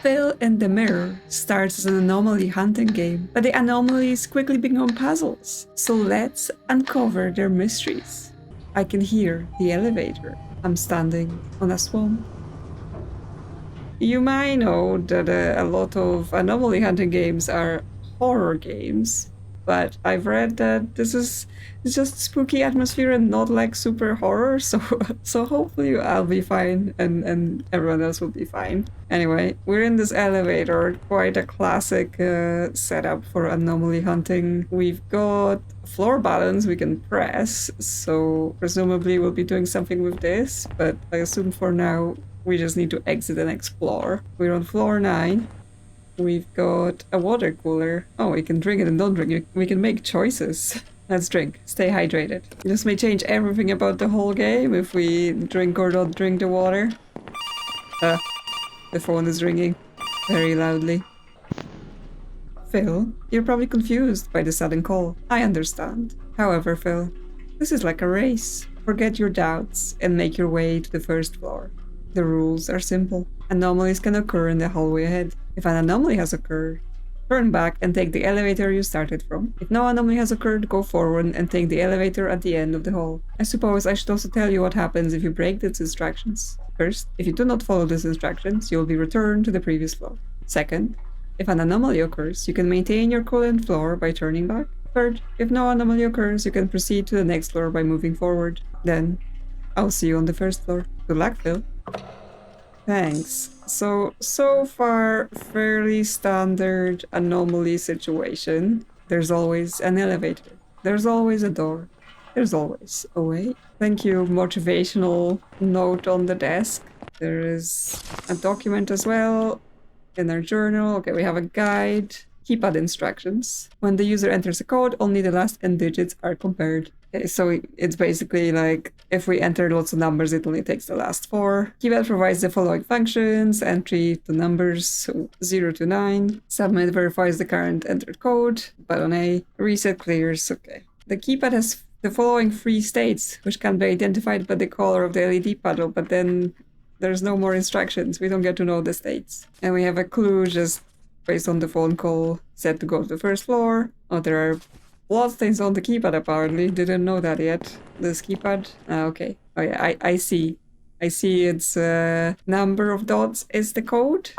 Phil in the Mirror starts as an anomaly hunting game, but the anomalies quickly become puzzles, so let's uncover their mysteries. I can hear the elevator. I'm standing on a swamp. You might know that a lot of anomaly hunting games are horror games, but I've read that this is just spooky atmosphere and not like super horror, so hopefully I'll be fine and everyone else will be fine. Anyway, we're in this elevator, quite a classic setup for anomaly hunting. We've got floor buttons we can press, so presumably we'll be doing something with this, but I assume for now we just need to exit and explore. We're on floor 9. We've got a water cooler. Oh, we can drink it and don't drink it. We can make choices. Let's drink. Stay hydrated. This may change everything about the whole game if we drink or don't drink the water. The phone is ringing very loudly. Phil, you're probably confused by the sudden call. I understand. However, Phil, this is like a race. Forget your doubts and make your way to the first floor. The rules are simple. Anomalies can occur in the hallway ahead. If an anomaly has occurred, turn back and take the elevator you started from. If no anomaly has occurred, go forward and take the elevator at the end of the hall. I suppose I should also tell you what happens if you break these instructions. First, if you do not follow these instructions, you will be returned to the previous floor. Second, if an anomaly occurs, you can maintain your current floor by turning back. Third, if no anomaly occurs, you can proceed to the next floor by moving forward. Then, I'll see you on the first floor. Good luck, Phil. Thanks. So far, fairly standard anomaly situation. There's always an elevator. There's always a door. There's always a way. Thank you, motivational note on the desk. There is a document as well in our journal. Okay, we have a guide. Keypad instructions. When the user enters a code, only the last n digits are compared. Okay, so it's basically like if we enter lots of numbers, it only takes the last 4. Keypad provides the following functions: entry to numbers, so 0 to 9. Submit verifies the current entered code. Button A. Reset clears. Okay. The keypad has the following 3 states, which can be identified by the color of the LED paddle, but then there's no more instructions. We don't get to know the states. And we have a clue just based on the phone call, set to go to the first floor. Oh, there are blood stains on the keypad apparently. Didn't know that yet. This keypad. Okay. Oh yeah, I see. I see its number of dots is the code.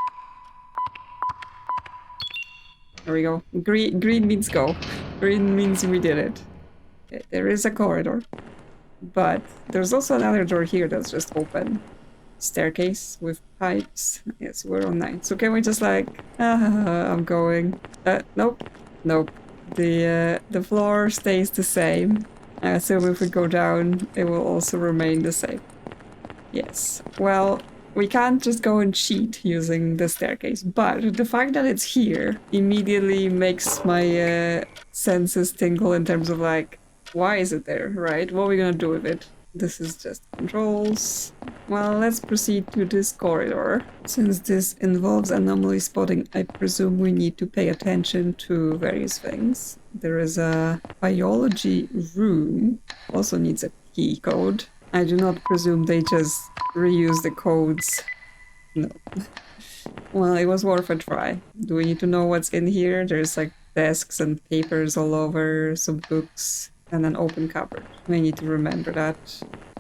There we go. Green means go. Green means we did it. Okay, there is a corridor. But there's also another door here that's just open. Staircase with pipes. Yes, we're on 9. So can we just like... I'm going... Nope. Nope. The floor stays the same. So if we go down, it will also remain the same. Yes. Well, we can't just go and cheat using the staircase. But the fact that it's here immediately makes my senses tingle in terms of like, why is it there, right? What are we gonna do with it? This is just controls. Well, let's proceed to this corridor. Since this involves anomaly spotting, I presume we need to pay attention to various things. There is a biology room. Also needs a key code. I do not presume they just reuse the codes. No. Well, it was worth a try. Do we need to know what's in here? There's like desks and papers all over, some books. And an open cupboard. We need to remember that.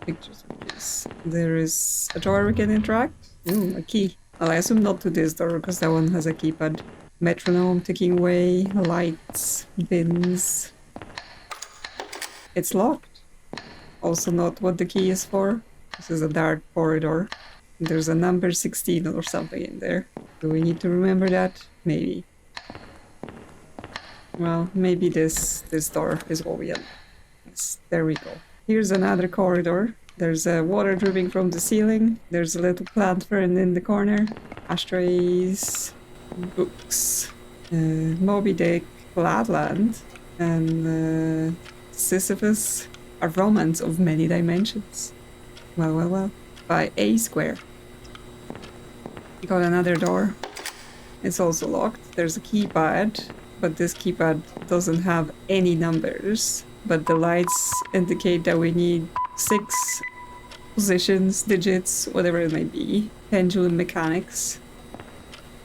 Pictures of this. There is a door we can interact. Ooh, a key. Well, I assume not to this door because that one has a keypad. Metronome ticking away. Lights. Bins. It's locked. Also not what the key is for. This is a dark corridor. There's a number 16 or something in there. Do we need to remember that? Maybe. Well, maybe this door is what we have. Yes, there we go. Here's another corridor. There's water dripping from the ceiling. There's a little plant fern in the corner. Ashtrays. Books. Moby Dick. Flatland. And Sisyphus. A romance of many dimensions. Well. By A Square. Got another door. It's also locked. There's a keypad. But this keypad doesn't have any numbers. But the lights indicate that we need 6 positions, digits, whatever it may be. Pendulum mechanics.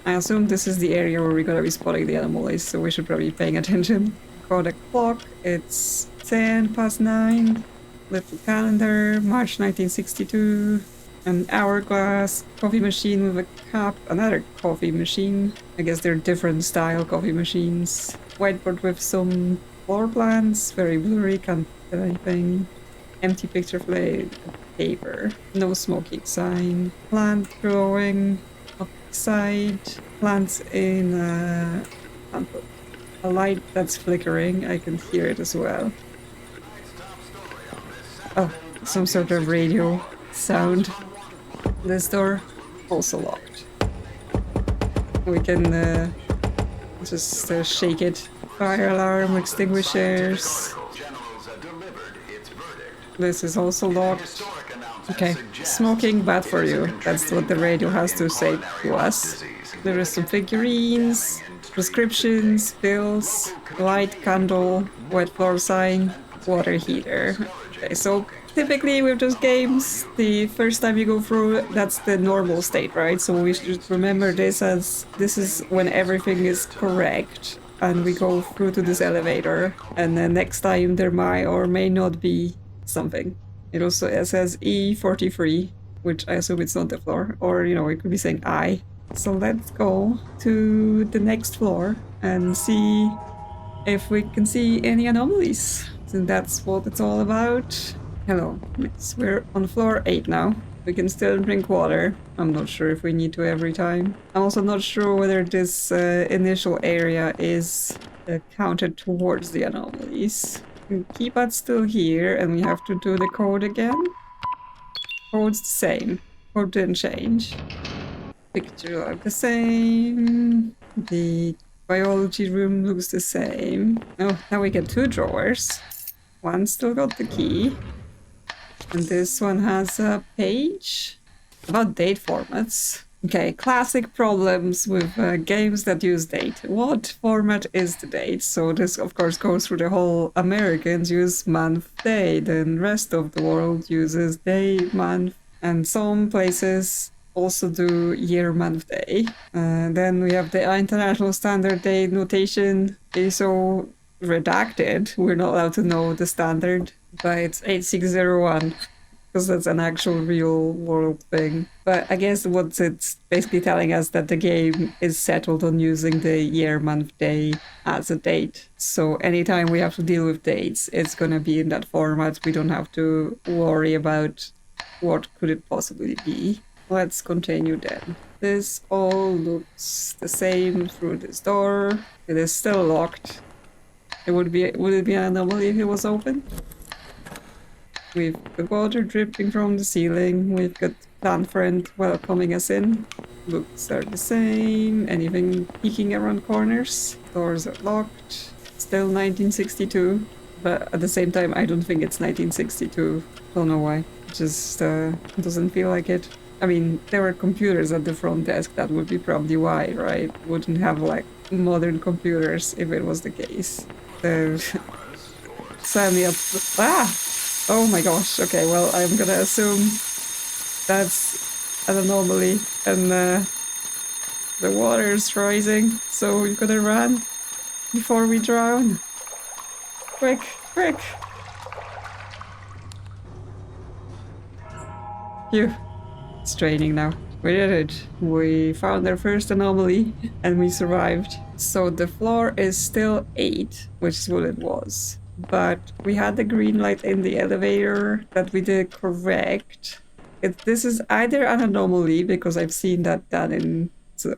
I assume this is the area where we're gonna be spotting the anomalies, so we should probably be paying attention. Got a clock, it's 10 past 9. Little calendar, March 1962. An hourglass, coffee machine with a cup, another coffee machine. I guess they're different style coffee machines. Whiteboard with some floor plans, very blurry, can't get anything. Empty picture frame, paper. No smoking sign. Plant growing outside. Plants in a light that's flickering. I can hear it as well. Oh, some sort of radio sound. This door also locked. We can just shake it. Fire alarm, extinguishers. This is also locked. Okay, smoking bad for you. That's what the radio has to say to us. There is some figurines, prescriptions, pills, light candle, wet floor sign, water heater. Okay, so typically with those games, the first time you go through, that's the normal state, right? So we should remember this as this is when everything is correct and we go through to this elevator, and then next time there might or may not be something. It also says E43, which I assume it's not the floor, or it could be saying I. So let's go to the next floor and see if we can see any anomalies. So that's what it's all about. Hello, yes, we're on floor 8 now. We can still drink water. I'm not sure if we need to every time. I'm also not sure whether this initial area is counted towards the anomalies. Keypad's still here, and we have to do the code again. Code's the same. Code didn't change. Picture look the same. The biology room looks the same. Oh, now we get 2 drawers. One still got the key. And this one has a page about date formats. Okay, classic problems with games that use date. What format is the date? So this, of course, goes through the whole Americans use month, day, then rest of the world uses day, month, and some places also do year, month, day. Then we have the International Standard Date notation, ISO redacted. We're not allowed to know the standard, but it's 8601. Because that's an actual real world thing. But I guess what it's basically telling us that the game is settled on using the year, month, day as a date. So anytime we have to deal with dates, it's gonna be in that format. We don't have to worry about what could it possibly be. Let's continue then. This all looks the same through this door. It is still locked. Would it be an anomaly if it was open? We've got water dripping from the ceiling. We've got plant friend welcoming us in. Looks are the same. Anything peeking around corners? Doors are locked. Still 1962. But at the same time, I don't think it's 1962. Don't know why. It just doesn't feel like it. I mean, there were computers at the front desk. That would be probably why, right? Wouldn't have like modern computers if it was the case. So, sign me up. Ah! Oh my gosh, okay, well, I'm gonna assume that's an anomaly, and the water is rising, so we're gonna run before we drown. Quick, quick! Phew, it's draining now. We did it. We found our first anomaly, and we survived. So the floor is still 8, which is what it was. But we had the green light in the elevator that we did correct. This is either an anomaly, because I've seen that done in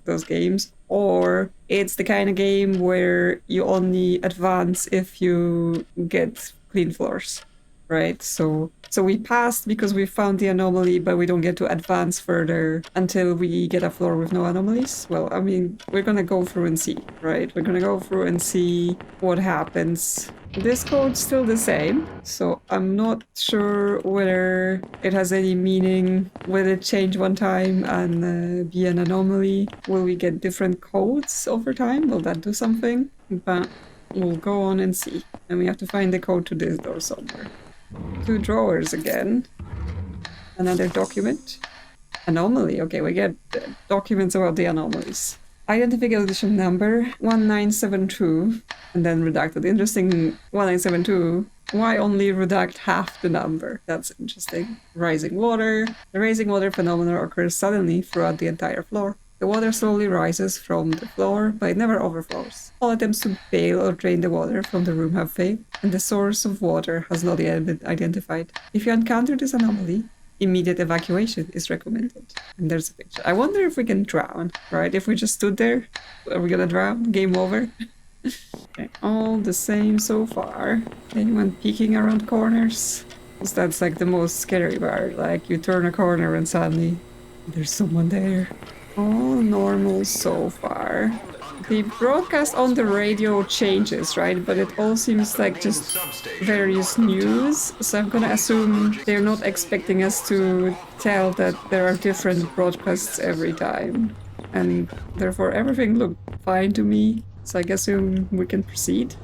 those games, or it's the kind of game where you only advance if you get clean floors, right? So we passed because we found the anomaly, but we don't get to advance further until we get a floor with no anomalies. Well, I mean, we're gonna go through and see, right? We're gonna go through and see what happens. This code's still the same, so I'm not sure whether it has any meaning. Will it change one time and be an anomaly? Will we get different codes over time? Will that do something? But we'll go on and see. And we have to find the code to this door somewhere. 2 drawers again. Another document. Anomaly. Okay, we get documents about the anomalies. Identification number 1972 and then redacted. Interesting, 1972. Why only redact half the number? That's interesting. Rising water. The rising water phenomenon occurs suddenly throughout the entire floor. The water slowly rises from the floor, but it never overflows. All attempts to bail or drain the water from the room have failed, and the source of water has not yet been identified. If you encounter this anomaly, immediate evacuation is recommended. And there's a picture. I wonder if we can drown, right? If we just stood there, are we gonna drown? Game over? Okay, all the same so far. Anyone peeking around corners? Because that's like the most scary part. Like you turn a corner and suddenly there's someone there. All normal so far. The broadcast on the radio changes, right? But it all seems like just various news. So I'm gonna assume they're not expecting us to tell that there are different broadcasts every time. And therefore everything looked fine to me. So I assume we can proceed.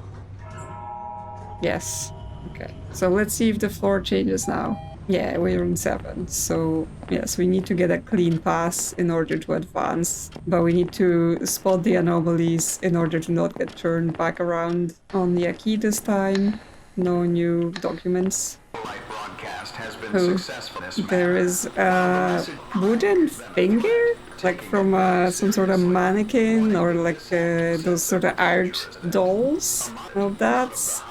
Yes. Okay. So let's see if the floor changes now. Yeah, we're in 7, so yes, we need to get a clean pass in order to advance, but we need to spot the anomalies in order to not get turned back around. Only a key this time, no new documents. Oh, there is a wooden finger? Like from some sort of mannequin or like those sort of art dolls. Well, that's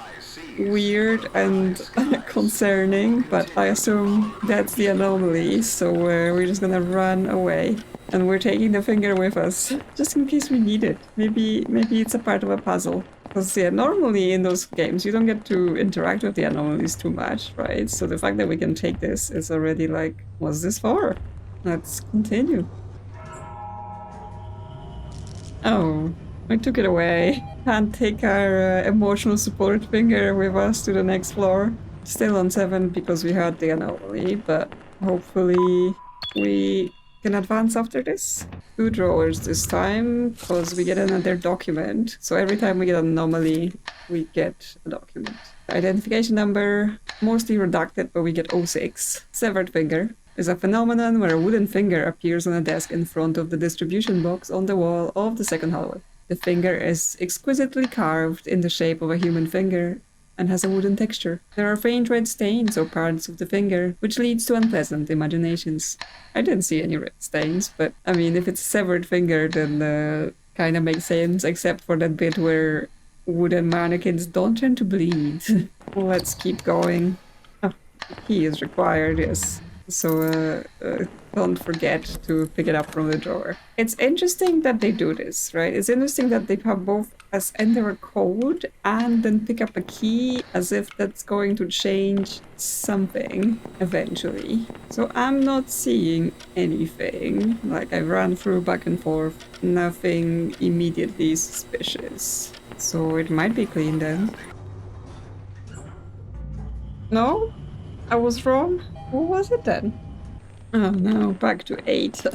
weird and concerning, but I assume that's the anomaly, so we're just gonna run away. And we're taking the finger with us, just in case we need it. Maybe it's a part of a puzzle. Because yeah, normally in those games you don't get to interact with the anomalies too much, right? So the fact that we can take this is already like, what's this for? Let's continue. Oh, I took it away. Can't take our emotional support finger with us to the next floor. Still on 7 because we had the anomaly, but hopefully we can advance after this. 2 drawers this time, because we get another document. So every time we get an anomaly, we get a document. Identification number, mostly redacted, but we get 06. Severed finger is a phenomenon where a wooden finger appears on a desk in front of the distribution box on the wall of the second hallway. The finger is exquisitely carved in the shape of a human finger and has a wooden texture. There are faint red stains or parts of the finger, which leads to unpleasant imaginations. I didn't see any red stains, but I mean, if it's a severed finger, then kind of makes sense, except for that bit where wooden mannequins don't tend to bleed. Let's keep going. Oh, the key is required, yes. So don't forget to pick it up from the drawer. It's interesting that they do this, right? It's interesting that they have both us enter a code and then pick up a key, as if that's going to change something eventually. So I'm not seeing anything. Like I ran through back and forth, nothing immediately suspicious. So it might be clean then. No? I was wrong? What was it then? Oh no, back to 8.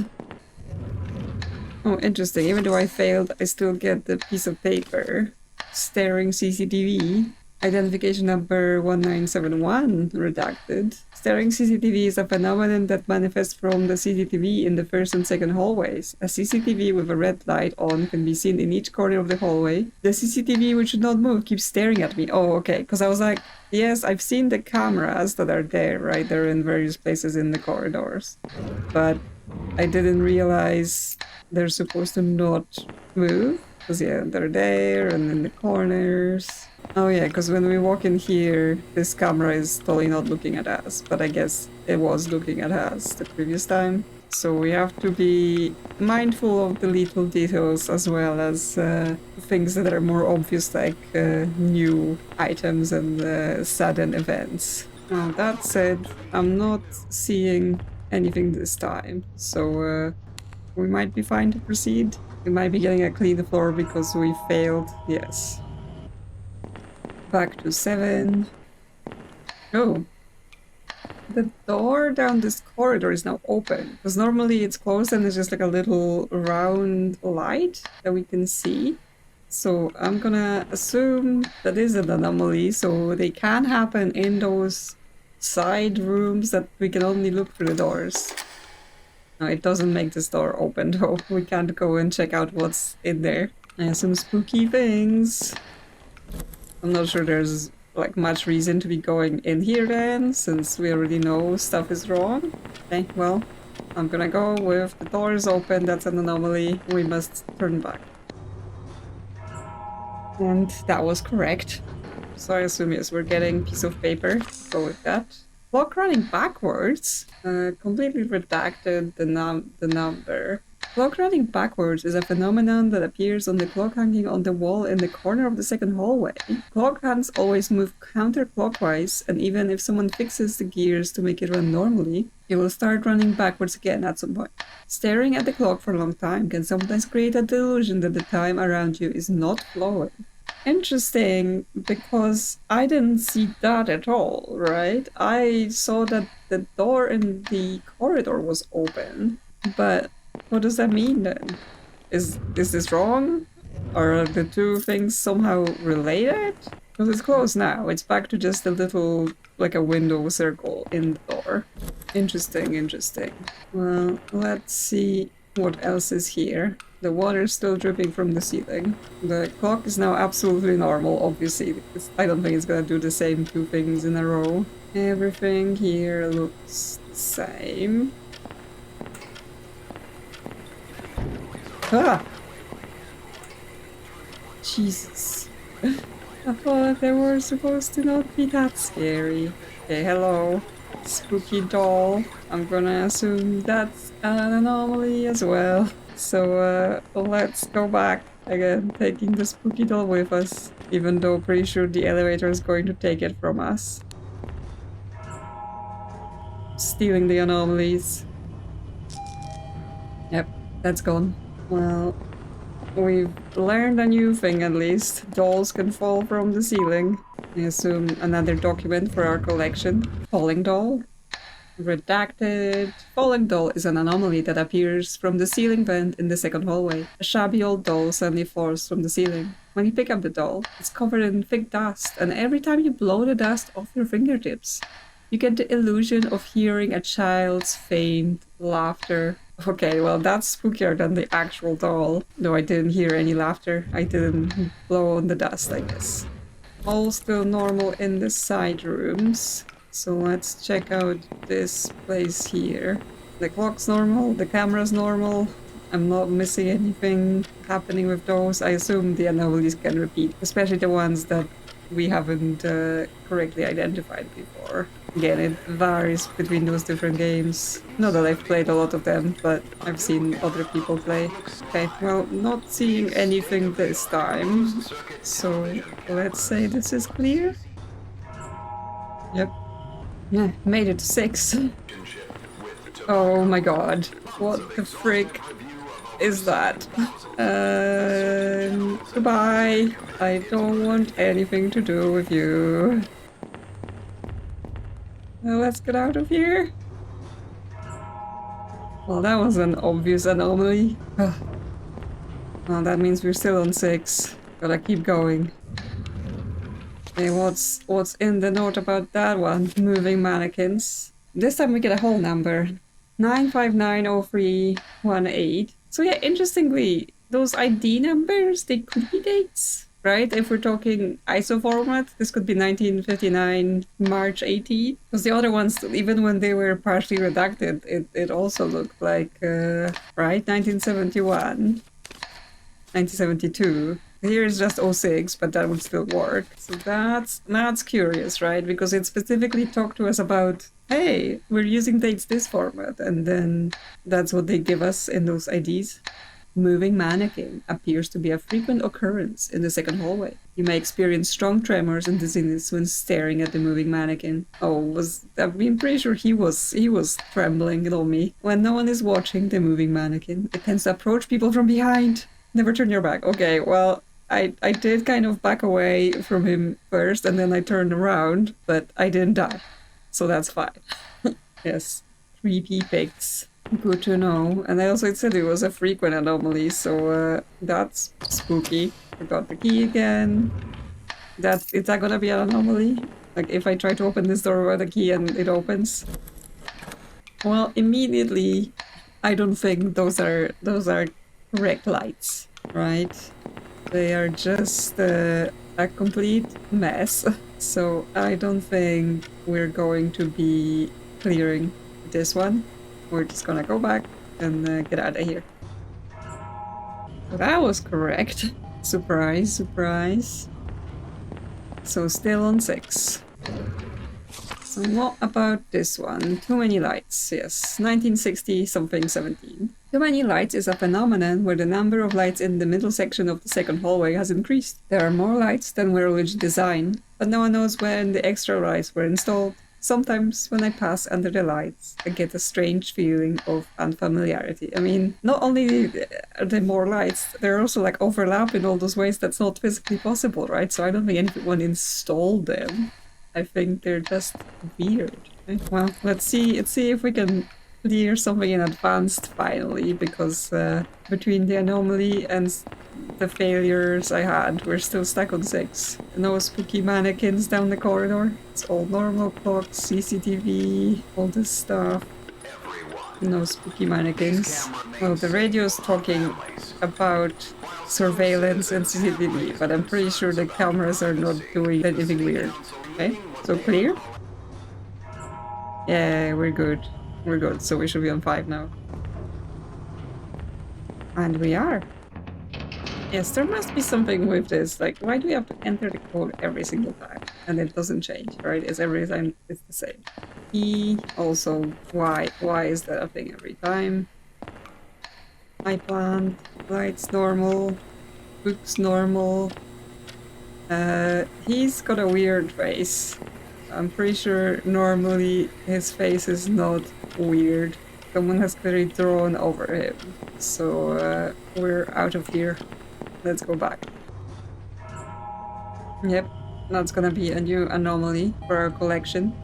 Oh, interesting. Even though I failed, I still get the piece of paper. Staring CCTV. Identification number 1971, redacted. Staring CCTV is a phenomenon that manifests from the CCTV in the first and second hallways. A CCTV with a red light on can be seen in each corner of the hallway. The CCTV, which should not move, keeps staring at me. Oh, okay, because I was like, yes, I've seen the cameras that are there, right? They're in various places in the corridors. But I didn't realize they're supposed to not move. Because yeah, they're there and in the corners. Oh yeah, because when we walk in here, this camera is totally not looking at us. But I guess it was looking at us the previous time. So we have to be mindful of the little details as well as things that are more obvious, like new items and sudden events. Now that said, I'm not seeing anything this time, so we might be fine to proceed. We might be getting a clean floor because we failed, yes. Back to 7. Oh. The door down this corridor is now open, because normally it's closed and there's just like a little round light that we can see. So I'm gonna assume that is an anomaly, so they can happen in those side rooms that we can only look through the doors. No, it doesn't make this door open though. We can't go and check out what's in there. Some spooky things. I'm not sure there's like much reason to be going in here then, since we already know stuff is wrong. Okay, well, I'm gonna go with the door is open, that's an anomaly, we must turn back. And that was correct. So I assume yes, we're getting piece of paper. Go with that. Clock running backwards. Completely redacted the number. Clock running backwards is a phenomenon that appears on the clock hanging on the wall in the corner of the second hallway. Clock hands always move counterclockwise, and even if someone fixes the gears to make it run normally, it will start running backwards again at some point. Staring at the clock for a long time can sometimes create a delusion that the time around you is not flowing. Interesting, because I didn't see that at all, right? I saw that the door in the corridor was open, but what does that mean then? Is this wrong? Are the two things somehow related? Because it's closed now. It's back to just a little, like a window circle in the door. Interesting, interesting. Well, let's see what else is here. The water's still dripping from the ceiling. The clock is now absolutely normal, obviously, because I don't think it's gonna do the same two things in a row. Everything here looks the same. Ah! Jesus. I thought they were supposed to not be that scary. Okay, hello. Spooky doll. I'm gonna assume that's an anomaly as well. So let's go back again, taking the spooky doll with us, even though pretty sure the elevator is going to take it from us. Stealing the anomalies. Yep, that's gone. Well, we've learned a new thing at least. Dolls can fall from the ceiling. I assume another document for our collection. Falling doll. Redacted. Falling doll is an anomaly that appears from the ceiling vent in the second hallway. A shabby old doll suddenly falls from the ceiling. When you pick up the doll, it's covered in thick dust, and every time you blow the dust off your fingertips, you get the illusion of hearing a child's faint laughter. Okay, well that's spookier than the actual doll, though I didn't hear any laughter. I didn't blow on the dust, I guess. All still normal in the side rooms. So let's check out this place here. The clock's normal, the camera's normal. I'm not missing anything happening with those. I assume the anomalies can repeat, especially the ones that we haven't correctly identified before. Again, it varies between those different games. Not that I've played a lot of them, but I've seen other people play. Okay, well, not seeing anything this time. So let's say this is clear. Yep. Yeah, made it to 6. Oh my god. What the frick is that? Goodbye. I don't want anything to do with you. Let's get out of here. Well, that was an obvious anomaly. Well, that means we're still on 6. Gotta keep going. Okay, what's in the note about that one? Moving mannequins. This time we get a whole number. 9590318. So yeah, interestingly, those ID numbers, they could be dates, right? If we're talking ISO format, this could be 1959 March 18. Because the other ones, even when they were partially redacted, it also looked like, right? 1971. 1972. Here is just 06, but that would still work. So that's curious, right? Because it specifically talked to us about, hey, we're using dates this format, and then that's what they give us in those IDs. Moving mannequin appears to be a frequent occurrence in the second hallway. You may experience strong tremors and dizziness when staring at the moving mannequin. I'm pretty sure he was trembling on me. When no one is watching the moving mannequin, it tends to approach people from behind. Never turn your back. Okay, well, I did kind of back away from him first, and then I turned around, but I didn't die. So that's fine. Yes. Creepy pics. Good to know. And I also said it was a frequent anomaly, so that's spooky. I got the key again. Is that gonna be an anomaly? Like if I try to open this door with a key and it opens? Well, immediately I don't think those are correct lights, right? They are just a complete mess. So I don't think we're going to be clearing this one. We're just gonna go back and get out of here. So that was correct. Surprise, surprise. So still on 6. So what about this one? Too many lights. Yes, 1960 something 17. Too many lights is a phenomenon where the number of lights in the middle section of the second hallway has increased. There are more lights than were originally designed, but no one knows when the extra lights were installed. Sometimes when I pass under the lights, I get a strange feeling of unfamiliarity. I mean, not only are there more lights, they're also like overlap in all those ways that's not physically possible, right? So I don't think anyone installed them. I think they're just weird. Okay, well, let's see if we can clear something in advanced finally, because between the anomaly and the failures I had, we're still stuck on 6. No spooky mannequins down the corridor. It's all normal clocks, CCTV, all this stuff. No spooky mannequins. Well, the radio's talking about surveillance and CCTV, but I'm pretty sure the cameras are not doing anything weird. Okay, so clear? Yeah, we're good. We're good, so we should be on 5 now. And we are. Yes, there must be something with this. Like, why do we have to enter the code every single time? And it doesn't change, right? It's every time it's the same. E, also, why? Why is that a thing every time? My plan, lights normal, books normal. He's got a weird face. I'm pretty sure normally his face is not weird. Someone has clearly drawn over him. So we're out of here. Let's go back. Yep, that's gonna be a new anomaly for our collection.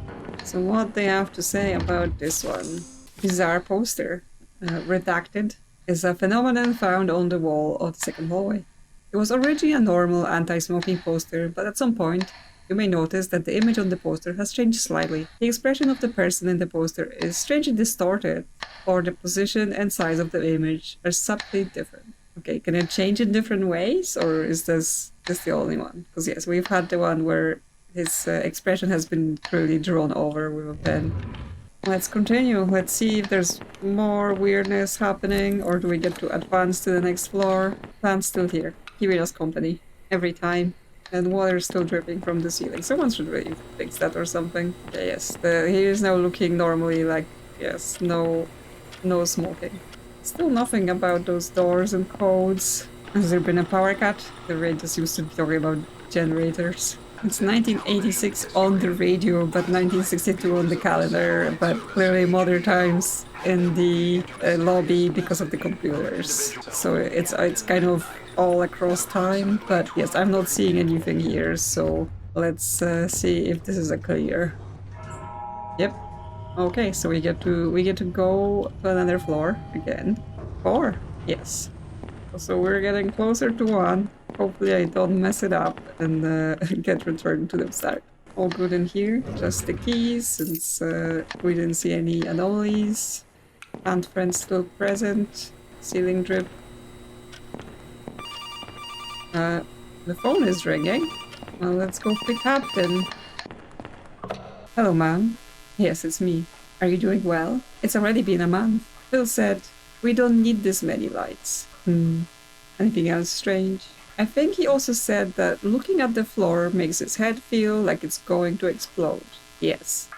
So what they have to say about this one. Bizarre poster. Redacted is a phenomenon found on the wall of the second hallway. It was originally a normal anti-smoking poster, but at some point, you may notice that the image on the poster has changed slightly. The expression of the person in the poster is strangely distorted, or the position and size of the image are subtly different. Okay, can it change in different ways, or is this the only one? Because yes, we've had the one where his expression has been clearly drawn over with a pen. Let's continue. Let's see if there's more weirdness happening, or do we get to advance to the next floor? Plan's still here, keeping us company every time. And water is still dripping from the ceiling. Someone should really fix that or something. Okay, yes, he is now looking normally, like, yes, no smoking. Still nothing about those doors and codes. Has there been a power cut? The radio used to be talking about generators. It's 1986 on the radio, but 1962 on the calendar, but clearly modern times in the lobby because of the computers. So it's kind of all across time, but yes, I'm not seeing anything here, so let's see if this is a clear. Yep. Okay, so we get to go to another floor again. 4. Yes. So we're getting closer to 1. Hopefully I don't mess it up and get returned to the start. All good in here. Just the keys, since we didn't see any anomalies. And friends still present. Ceiling drip. The phone is ringing. Well, let's go pick up then. Hello, ma'am. Yes, it's me. Are you doing well? It's already been a month. Phil said, we don't need this many lights. Anything else strange? I think he also said that looking at the floor makes his head feel like it's going to explode. Yes,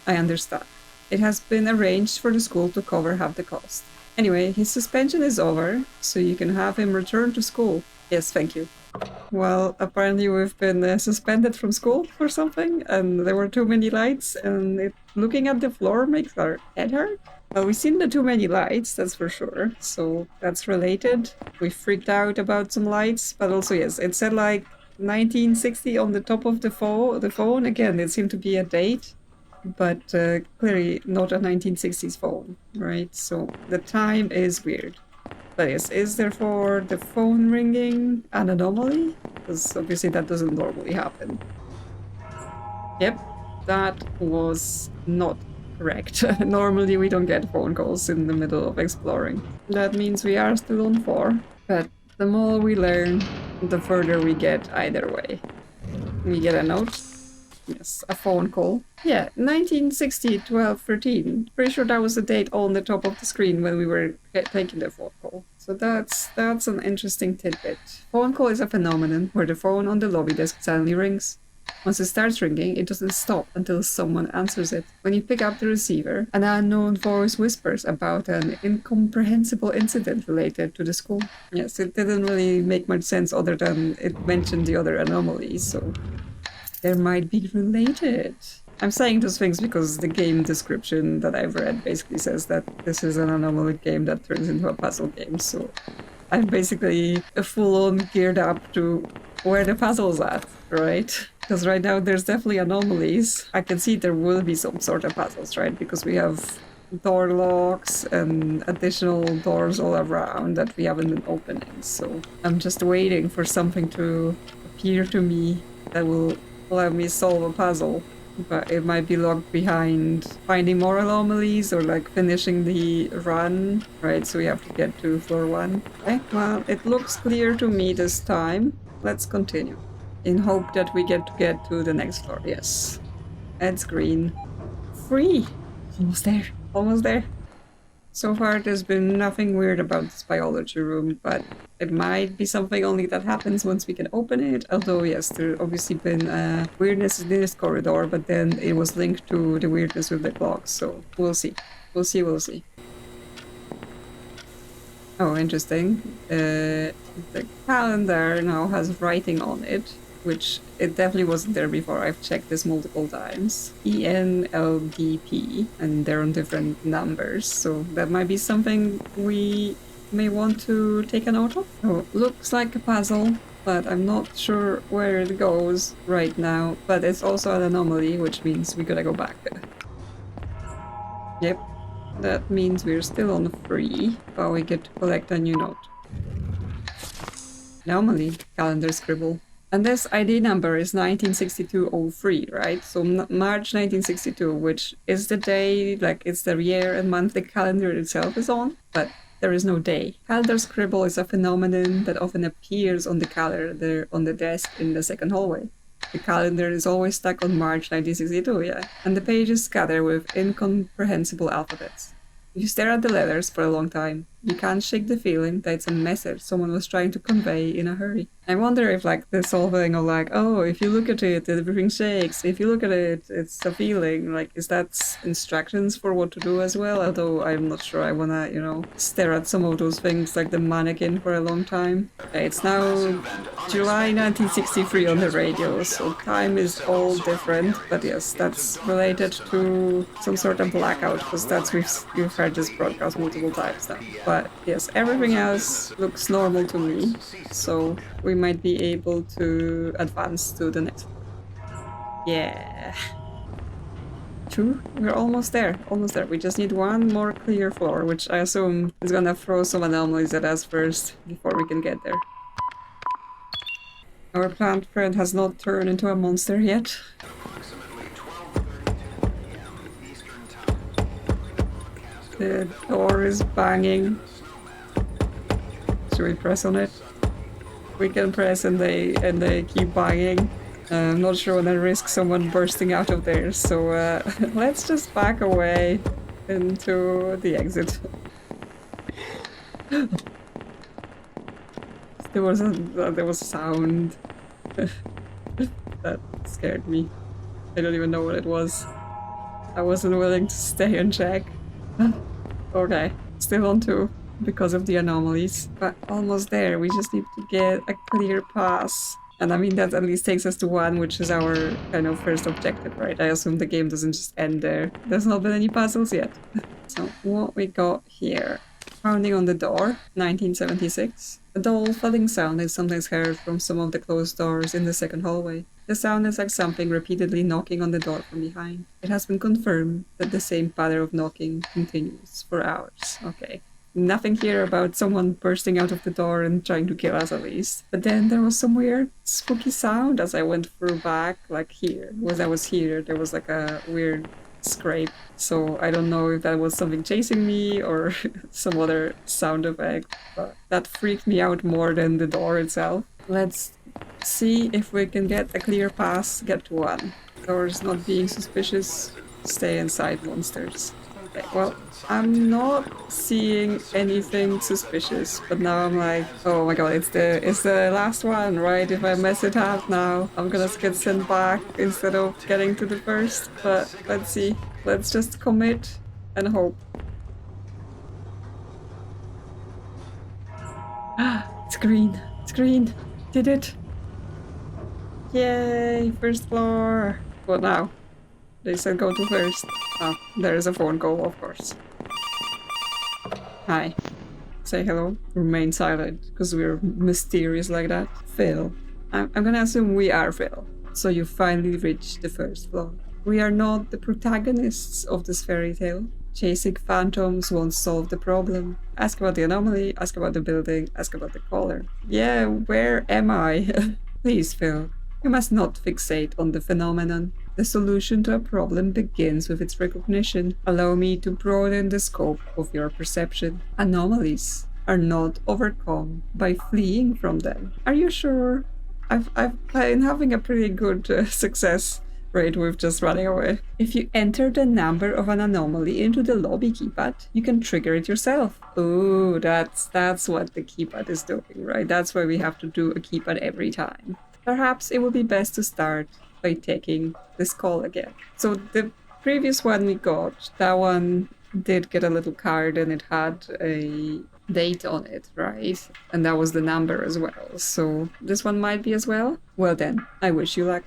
I understand. It has been arranged for the school to cover half the cost. Anyway, his suspension is over, so you can have him return to school. Yes, thank you. Well, apparently we've been suspended from school or something, and there were too many lights, and looking at the floor makes our head hurt. Well, we've seen the too many lights, that's for sure, so that's related. We freaked out about some lights, but also, yes, it said like 1960 on the top of the phone. Again, it seemed to be a date, but clearly not a 1960s phone, right? So the time is weird. But yes, is therefore the phone ringing an anomaly? Because obviously that doesn't normally happen. Yep, that was not Correct. Normally we don't get phone calls in the middle of exploring. That means we are still on 4, but the more we learn, the further we get either way. We get a note. Yes, a phone call. Yeah, 1960, 12, 13. Pretty sure that was the date on the top of the screen when we were taking the phone call. So that's an interesting tidbit. Phone call is a phenomenon where the phone on the lobby desk suddenly rings. Once it starts ringing, it doesn't stop until someone answers it. When you pick up the receiver, an unknown voice whispers about an incomprehensible incident related to the school. Yes, it didn't really make much sense other than it mentioned the other anomalies, so there might be related. I'm saying those things because the game description that I've read basically says that this is an anomaly game that turns into a puzzle game, so I'm basically full-on geared up to where the puzzle's at, right? Because right now there's definitely anomalies. I can see there will be some sort of puzzles, right? Because we have door locks and additional doors all around that we haven't been opening. So I'm just waiting for something to appear to me that will allow me solve a puzzle. But it might be locked behind finding more anomalies or like finishing the run, right? So we have to get to floor 1. Okay, well, it looks clear to me this time. Let's continue. In hope that we get to the next floor. Yes. It's green. 3! Almost there. Almost there. So far, there's been nothing weird about this biology room, but it might be something only that happens once we can open it. Although, yes, there's obviously been weirdness in this corridor, but then it was linked to the weirdness with the clocks, so we'll see. We'll see, we'll see. Oh, interesting. The calendar now has writing on it, which it definitely wasn't there before. I've checked this multiple times. ENLDP, and they're on different numbers, so that might be something we may want to take a note of. Oh, looks like a puzzle, but I'm not sure where it goes right now. But it's also an anomaly, which means we gotta go back. Yep, that means we're still on 3, but we get to collect a new note. Anomaly, calendar scribble. And this ID number is 196203, right? So March 1962, which is the day, like it's the year and month the calendar itself is on, but there is no day. Calendar scribble is a phenomenon that often appears on the calendar on the desk in the second hallway. The calendar is always stuck on March 1962, yeah, and the pages scatter with incomprehensible alphabets. If you stare at the letters for a long time, you can't shake the feeling that it's a message someone was trying to convey in a hurry. I wonder if like this whole thing of like, oh, if you look at it, everything shakes. If you look at it, it's a feeling. Like, is that instructions for what to do as well? Although I'm not sure I wanna, you know, stare at some of those things like the mannequin for a long time. It's now July 1963 on the radio, so time is all different. But yes, that's related to some sort of blackout, because that's we've heard this broadcast multiple times now. But yes, everything else looks normal to me, so we might be able to advance to the next one. Yeah. 2? We're almost there, almost there. We just need one more clear floor, which I assume is gonna throw some anomalies at us first before we can get there. Our plant friend has not turned into a monster yet. The door is banging. Should we press on it? We can press and they keep banging. I'm not sure when I risk someone bursting out of there, so let's just back away into the exit. There was a sound that scared me. I don't even know what it was. I wasn't willing to stay and check. Okay, still on 2 because of the anomalies, but almost there. We just need to get a clear pass. And I mean, that at least takes us to 1, which is our kind of first objective, right? I assume the game doesn't just end there. There's not been any puzzles yet. So what we got here? Pounding on the door, 1976. A dull thudding sound is sometimes heard from some of the closed doors in the second hallway. The sound is like something repeatedly knocking on the door from behind. It has been confirmed that the same pattern of knocking continues for hours. Okay. Nothing here about someone bursting out of the door and trying to kill us at least. But then there was some weird spooky sound as I went through back, like here. When I was here, there was like a weird scrape. So I don't know if that was something chasing me or some other sound effect, but that freaked me out more than the door itself. Let's see if we can get a clear pass, get to 1. Doors not being suspicious, stay inside monsters. Okay, well, I'm not seeing anything suspicious, but now I'm like, oh my god, it's the last one, right? If I mess it up now, I'm gonna get sent back instead of getting to the first. But let's see. Let's just commit and hope. It's green. It's green. Did it. Yay, first floor. What now? They said go to first. Oh, there is a phone call, of course. Hi. Say hello. Remain silent, because we're mysterious like that. Phil. I'm gonna assume we are Phil. So you finally reached the first floor. We are not the protagonists of this fairy tale. Chasing phantoms won't solve the problem. Ask about the anomaly, ask about the building, ask about the caller. Yeah, where am I? Please, Phil. You must not fixate on the phenomenon. The solution to a problem begins with its recognition. Allow me to broaden the scope of your perception. Anomalies are not overcome by fleeing from them. Are you sure? I've been having a pretty good success rate with just running away. If you enter the number of an anomaly into the lobby keypad, you can trigger it yourself. Oh, that's what the keypad is doing, right? That's why we have to do a keypad every time. Perhaps it would be best to start by taking this call again. So the previous one we got, that one did get a little card and it had a date on it, right? And that was the number as well. So this one might be as well. Well then, I wish you luck.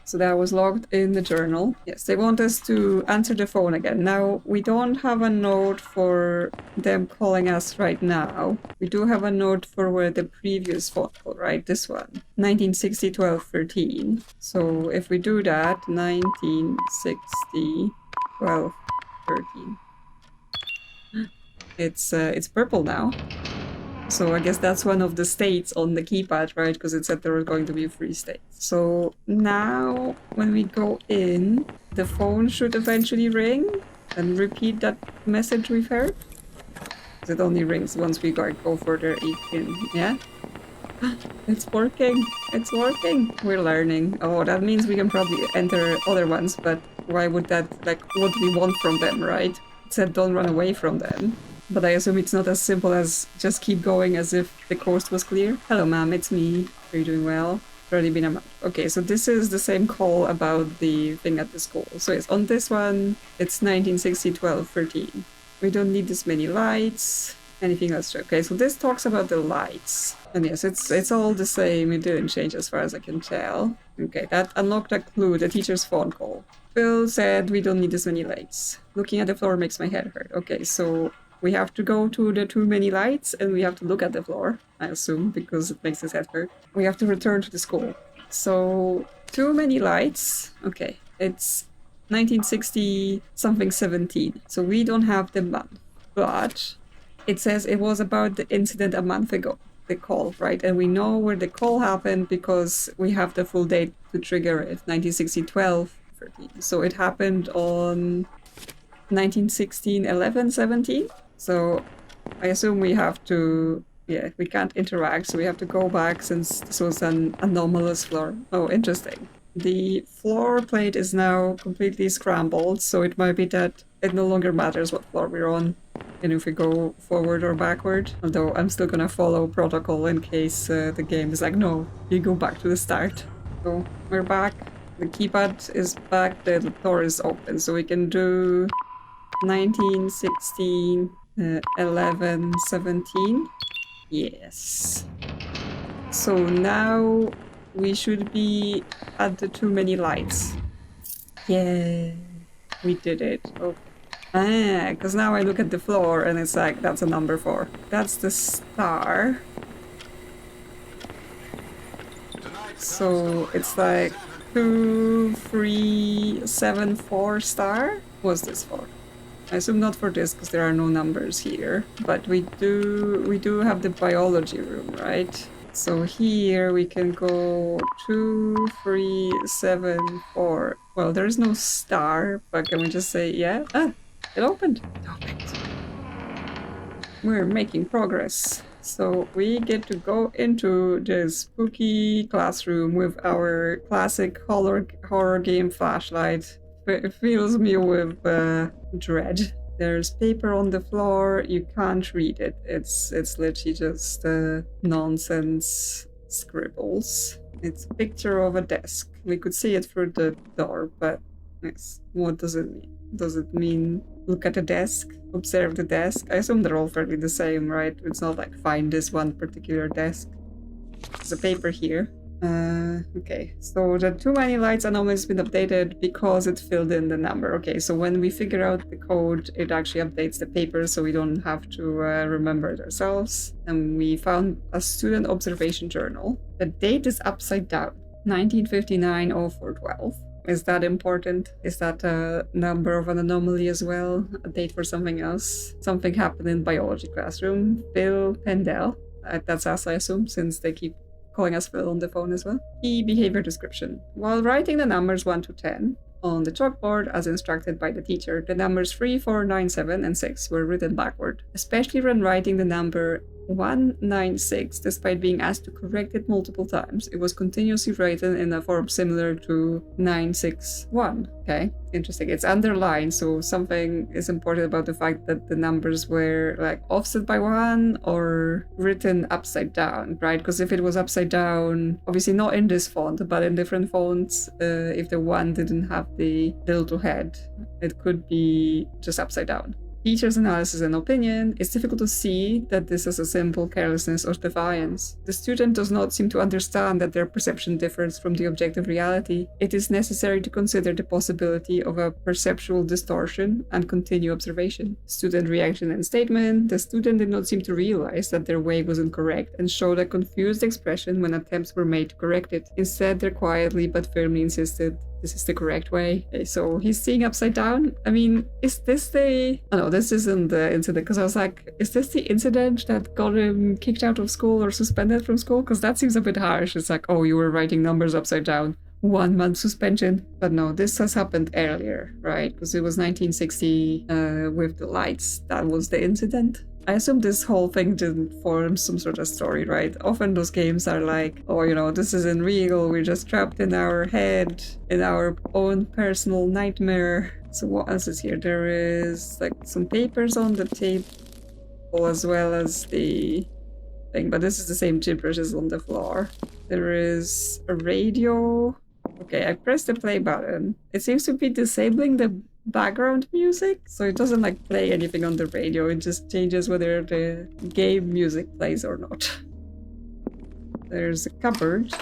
So that was logged in the journal. Yes, they want us to answer the phone again. Now, we don't have a note for them calling us right now. We do have a note for where the previous phone call, right? This one. 1960 12 13. So if we do that, 1960 12 13. It's purple now. So I guess that's one of the states on the keypad, right? Because it said there were going to be 3 states. So now when we go in, the phone should eventually ring and repeat that message we've heard. It only rings once we go further in. Yeah? It's working. It's working. We're learning. Oh, that means we can probably enter other ones, but why would that, like, what do we want from them, right? It said don't run away from them. But I assume it's not as simple as just keep going as if the coast was clear. Hello, ma'am, it's me. Are you doing well? It's already been a month. Okay, so this is the same call about the thing at the school. So it's on this one, it's 1960 12 13. We don't need this many lights. Anything else? Okay, so this talks about the lights. And yes, it's all the same. It didn't change as far as I can tell. Okay, that unlocked a clue, the teacher's phone call. Phil said we don't need this many lights. Looking at the floor makes my head hurt. Okay, so we have to go to the too many lights and we have to look at the floor, I assume, because it makes his head hurt. We have to return to the school. So, too many lights. Okay, it's 1960 something 17. So we don't have the month. But it says it was about the incident a month ago, the call, right? And we know where the call happened because we have the full date to trigger it, 1960 12 13. So it happened on 1916 11 17. So I assume we have to, yeah, we can't interact, so we have to go back since this was an anomalous floor. Oh, interesting. The floor plate is now completely scrambled, so it might be that it no longer matters what floor we're on, and if we go forward or backward. Although I'm still gonna follow protocol in case the game is like, no, you go back to the start. So we're back. The keypad is back, the door is open, so we can do 1916 11 17. Yes. So now we should be at the too many lights. Yeah, we did it. Okay. Ah, because now I look at the floor and it's like, that's a number 4. That's the star. So it's like 2 3 7 4 star. What's this for? I assume not for this because there are no numbers here, but we do have the biology room, right? So here we can go 2, 3, 7, 4. Well, there's no star, but can we just say, yeah? Ah, it opened. It opened. We're making progress. So we get to go into this spooky classroom with our classic horror game flashlight. It fills me with dread. There's paper on the floor. You can't read it. It's literally just nonsense scribbles. It's a picture of a desk. We could see it through the door, but yes, what does it mean? Does it mean look at the desk, observe the desk? I assume they're all fairly the same, right? It's not like find this one particular desk. There's a paper here. Okay, so the too many lights anomaly has been updated because it filled in the number. Okay, so when we figure out the code, it actually updates the paper so we don't have to remember it ourselves. And we found a student observation journal. The date is upside down, 1959-04-12. Is that important? Is that a number of an anomaly as well? A date for something else? Something happened in biology classroom. Phil Pendel. That's us, I assume, since they keep calling us Phil on the phone as well. Key behavior description. While writing the numbers 1 to 10 on the chalkboard as instructed by the teacher, the numbers 3, 4, 9, 7, and 6 were written backward, especially when writing the number 196, despite being asked to correct it multiple times. It was continuously written in a form similar to 961. Okay, interesting. It's underlined, so something is important about the fact that the numbers were like offset by 1 or written upside down, right? Because if it was upside down, obviously not in this font, but in different fonts, if the 1 didn't have the little head, it could be just upside down. Teacher's analysis and opinion, it's difficult to see that this is a simple carelessness or defiance. The student does not seem to understand that their perception differs from the objective reality. It is necessary to consider the possibility of a perceptual distortion and continue observation. Student reaction and statement, the student did not seem to realize that their way was incorrect and showed a confused expression when attempts were made to correct it. Instead, they quietly but firmly insisted this is the correct way. Okay, so he's seeing upside down. I mean, is this the... Oh no, this isn't the incident, because I was like, is this the incident that got him kicked out of school or suspended from school? Because that seems a bit harsh. It's like, oh, you were writing numbers upside down. 1 month suspension. But no, this has happened earlier, right? Because it was 1960 with the lights. That was the incident. I assume this whole thing didn't form some sort of story, right? Often those games are like, oh, you know, this isn't real, we're just trapped in our head, in our own personal nightmare. So what else is here? There is like some papers on the table as well as the thing, but this is the same gibberish as on the floor. There is a radio. Okay, I pressed the play button. It seems to be disabling the background music, so it doesn't like play anything on the radio. It just changes whether the game music plays or not. There's a cupboard.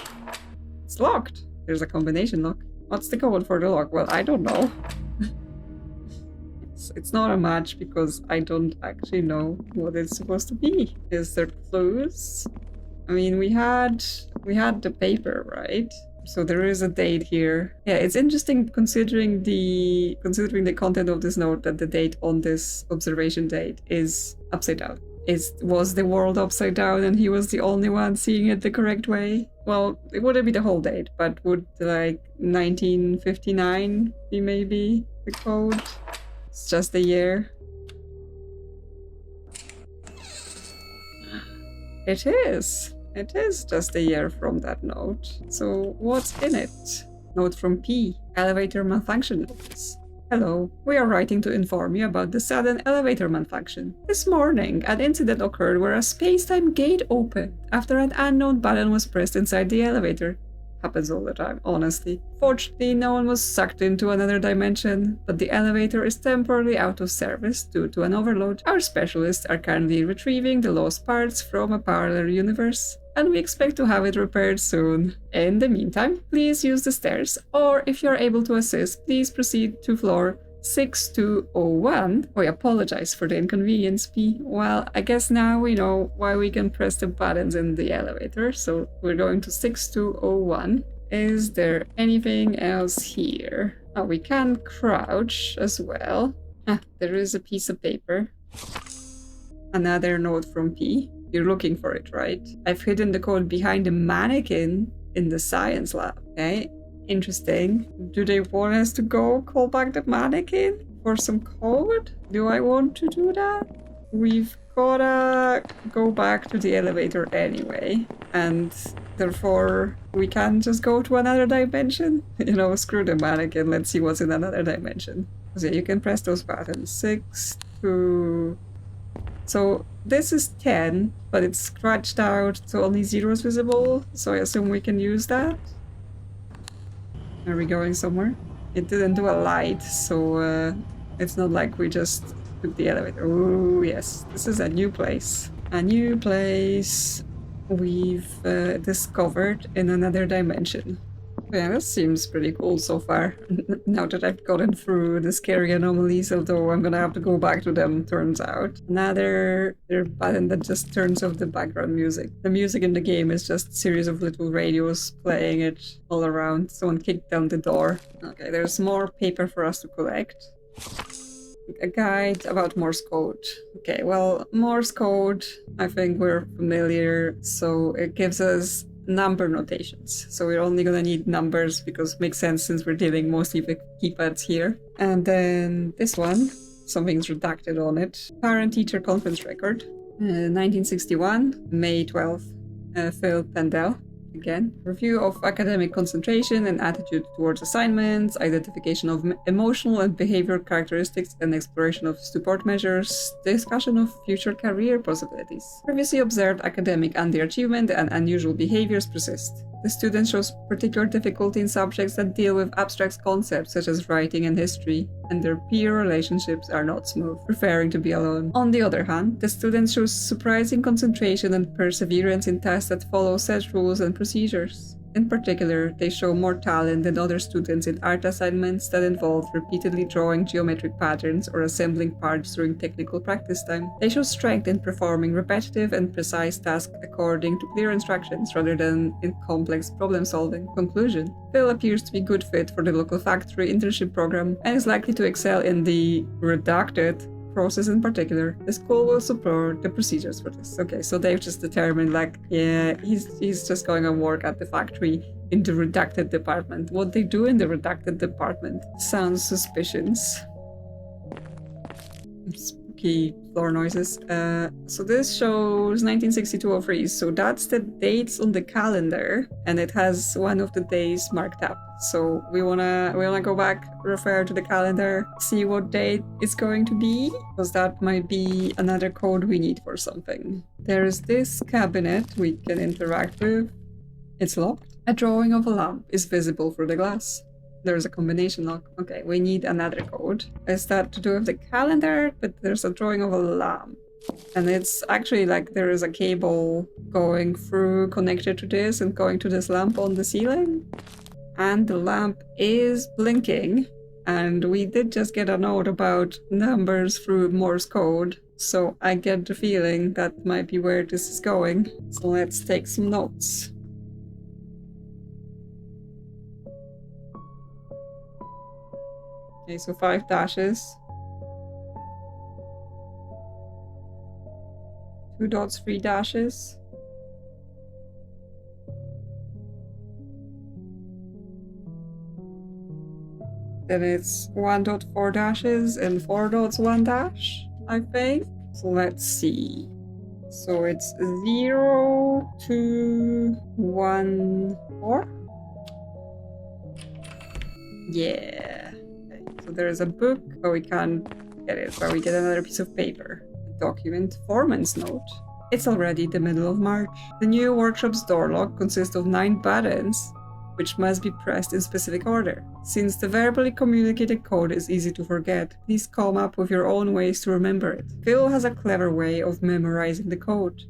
It's locked. There's a combination lock. What's the code for the lock? Well, I don't know. It's not a match because I don't actually know what it's supposed to be. Is there clues? I mean, we had the paper, right? So there is a date here. Yeah, it's interesting considering the content of this note that the date on this observation date is upside down. Was the world upside down and he was the only one seeing it the correct way? Well, it wouldn't be the whole date, but would like 1959 be maybe the code? It's just the year. It is. It is just a year from that note. So what's in it? Note from P. Elevator malfunction notice. Hello, we are writing to inform you about the sudden elevator malfunction. This morning, an incident occurred where a space-time gate opened after an unknown button was pressed inside the elevator. Happens all the time, honestly. Fortunately, no one was sucked into another dimension, but the elevator is temporarily out of service due to an overload. Our specialists are currently retrieving the lost parts from a parallel universe, and we expect to have it repaired soon. In the meantime, please use the stairs, or if you are able to assist, please proceed to floor 6201. We apologize for the inconvenience, P. Well, I guess now we know why we can press the buttons in the elevator, so we're going to 6201. Is there anything else here? Oh, we can crouch as well. Ah, there is a piece of paper. Another note from P. You're looking for it, right? I've hidden the code behind the mannequin in the science lab. Okay, interesting. Do they want us to go call back the mannequin for some code? Do I want to do that? We've gotta go back to the elevator anyway, and therefore we can't just go to another dimension. You know, screw the mannequin, let's see what's in another dimension. So yeah, you can press those buttons. 6 to... So this is 10, but it's scratched out, so only 0 is visible, so I assume we can use that. Are we going somewhere? It didn't do a light, so it's not like we just took the elevator. Oh yes, this is a new place. A new place we've discovered in another dimension. Yeah, this seems pretty cool so far. Now that I've gotten through the scary anomalies, although I'm gonna have to go back to them, turns out. Another button that just turns off the background music. The music in the game is just a series of little radios playing it all around. Someone kicked down the door. Okay, there's more paper for us to collect. A guide about Morse code. Okay, well, Morse code, I think we're familiar, so it gives us number notations. So we're only gonna need numbers because it makes sense since we're dealing mostly with keypads here. And then this one, something's redacted on it. Parent-teacher conference record. 1961, May 12th. Phil Pendel. Again, review of academic concentration and attitude towards assignments, identification of emotional and behavioral characteristics and exploration of support measures, discussion of future career possibilities. Previously observed academic underachievement and unusual behaviors persist. The student shows particular difficulty in subjects that deal with abstract concepts such as writing and history, and their peer relationships are not smooth, preferring to be alone. On the other hand, the student shows surprising concentration and perseverance in tests that follow set rules and procedures. In particular, they show more talent than other students in art assignments that involve repeatedly drawing geometric patterns or assembling parts during technical practice time. They show strength in performing repetitive and precise tasks according to clear instructions rather than in complex problem solving. Conclusion: Phil appears to be a good fit for the local factory internship program and is likely to excel in the redacted process in particular. The school will support the procedures for this. Okay, so they've just determined, like, yeah, he's just going on work at the factory in the redacted department. What they do in the redacted department sounds suspicious. Spooky floor noises. So this shows 1962-03, so that's the dates on the calendar, and it has one of the days marked up. So we wanna go back, refer to the calendar, see what date it's going to be, because that might be another code we need for something. There's this cabinet we can interact with. It's locked. A drawing of a lamp is visible through the glass. There's a combination lock. Okay, we need another code. Is that to do with the calendar? But there's a drawing of a lamp. And it's actually like there is a cable going through, connected to this and going to this lamp on the ceiling. And the lamp is blinking. And we did just get a note about numbers through Morse code. So I get the feeling that might be where this is going. So let's take some notes. Okay, so 5 dashes. 2 dots, 3 dashes. Then it's 1 dot, 4 dashes, and 4 dots, 1 dash, I think. So let's see. So it's 0, 2, 1, 4. Yeah. So there's a book, but we can't get it, but we get another piece of paper. A document, foreman's note. It's already the middle of March. The new workshop's door lock consists of 9 buttons, which must be pressed in specific order. Since the verbally communicated code is easy to forget, please come up with your own ways to remember it. Phil has a clever way of memorizing the code.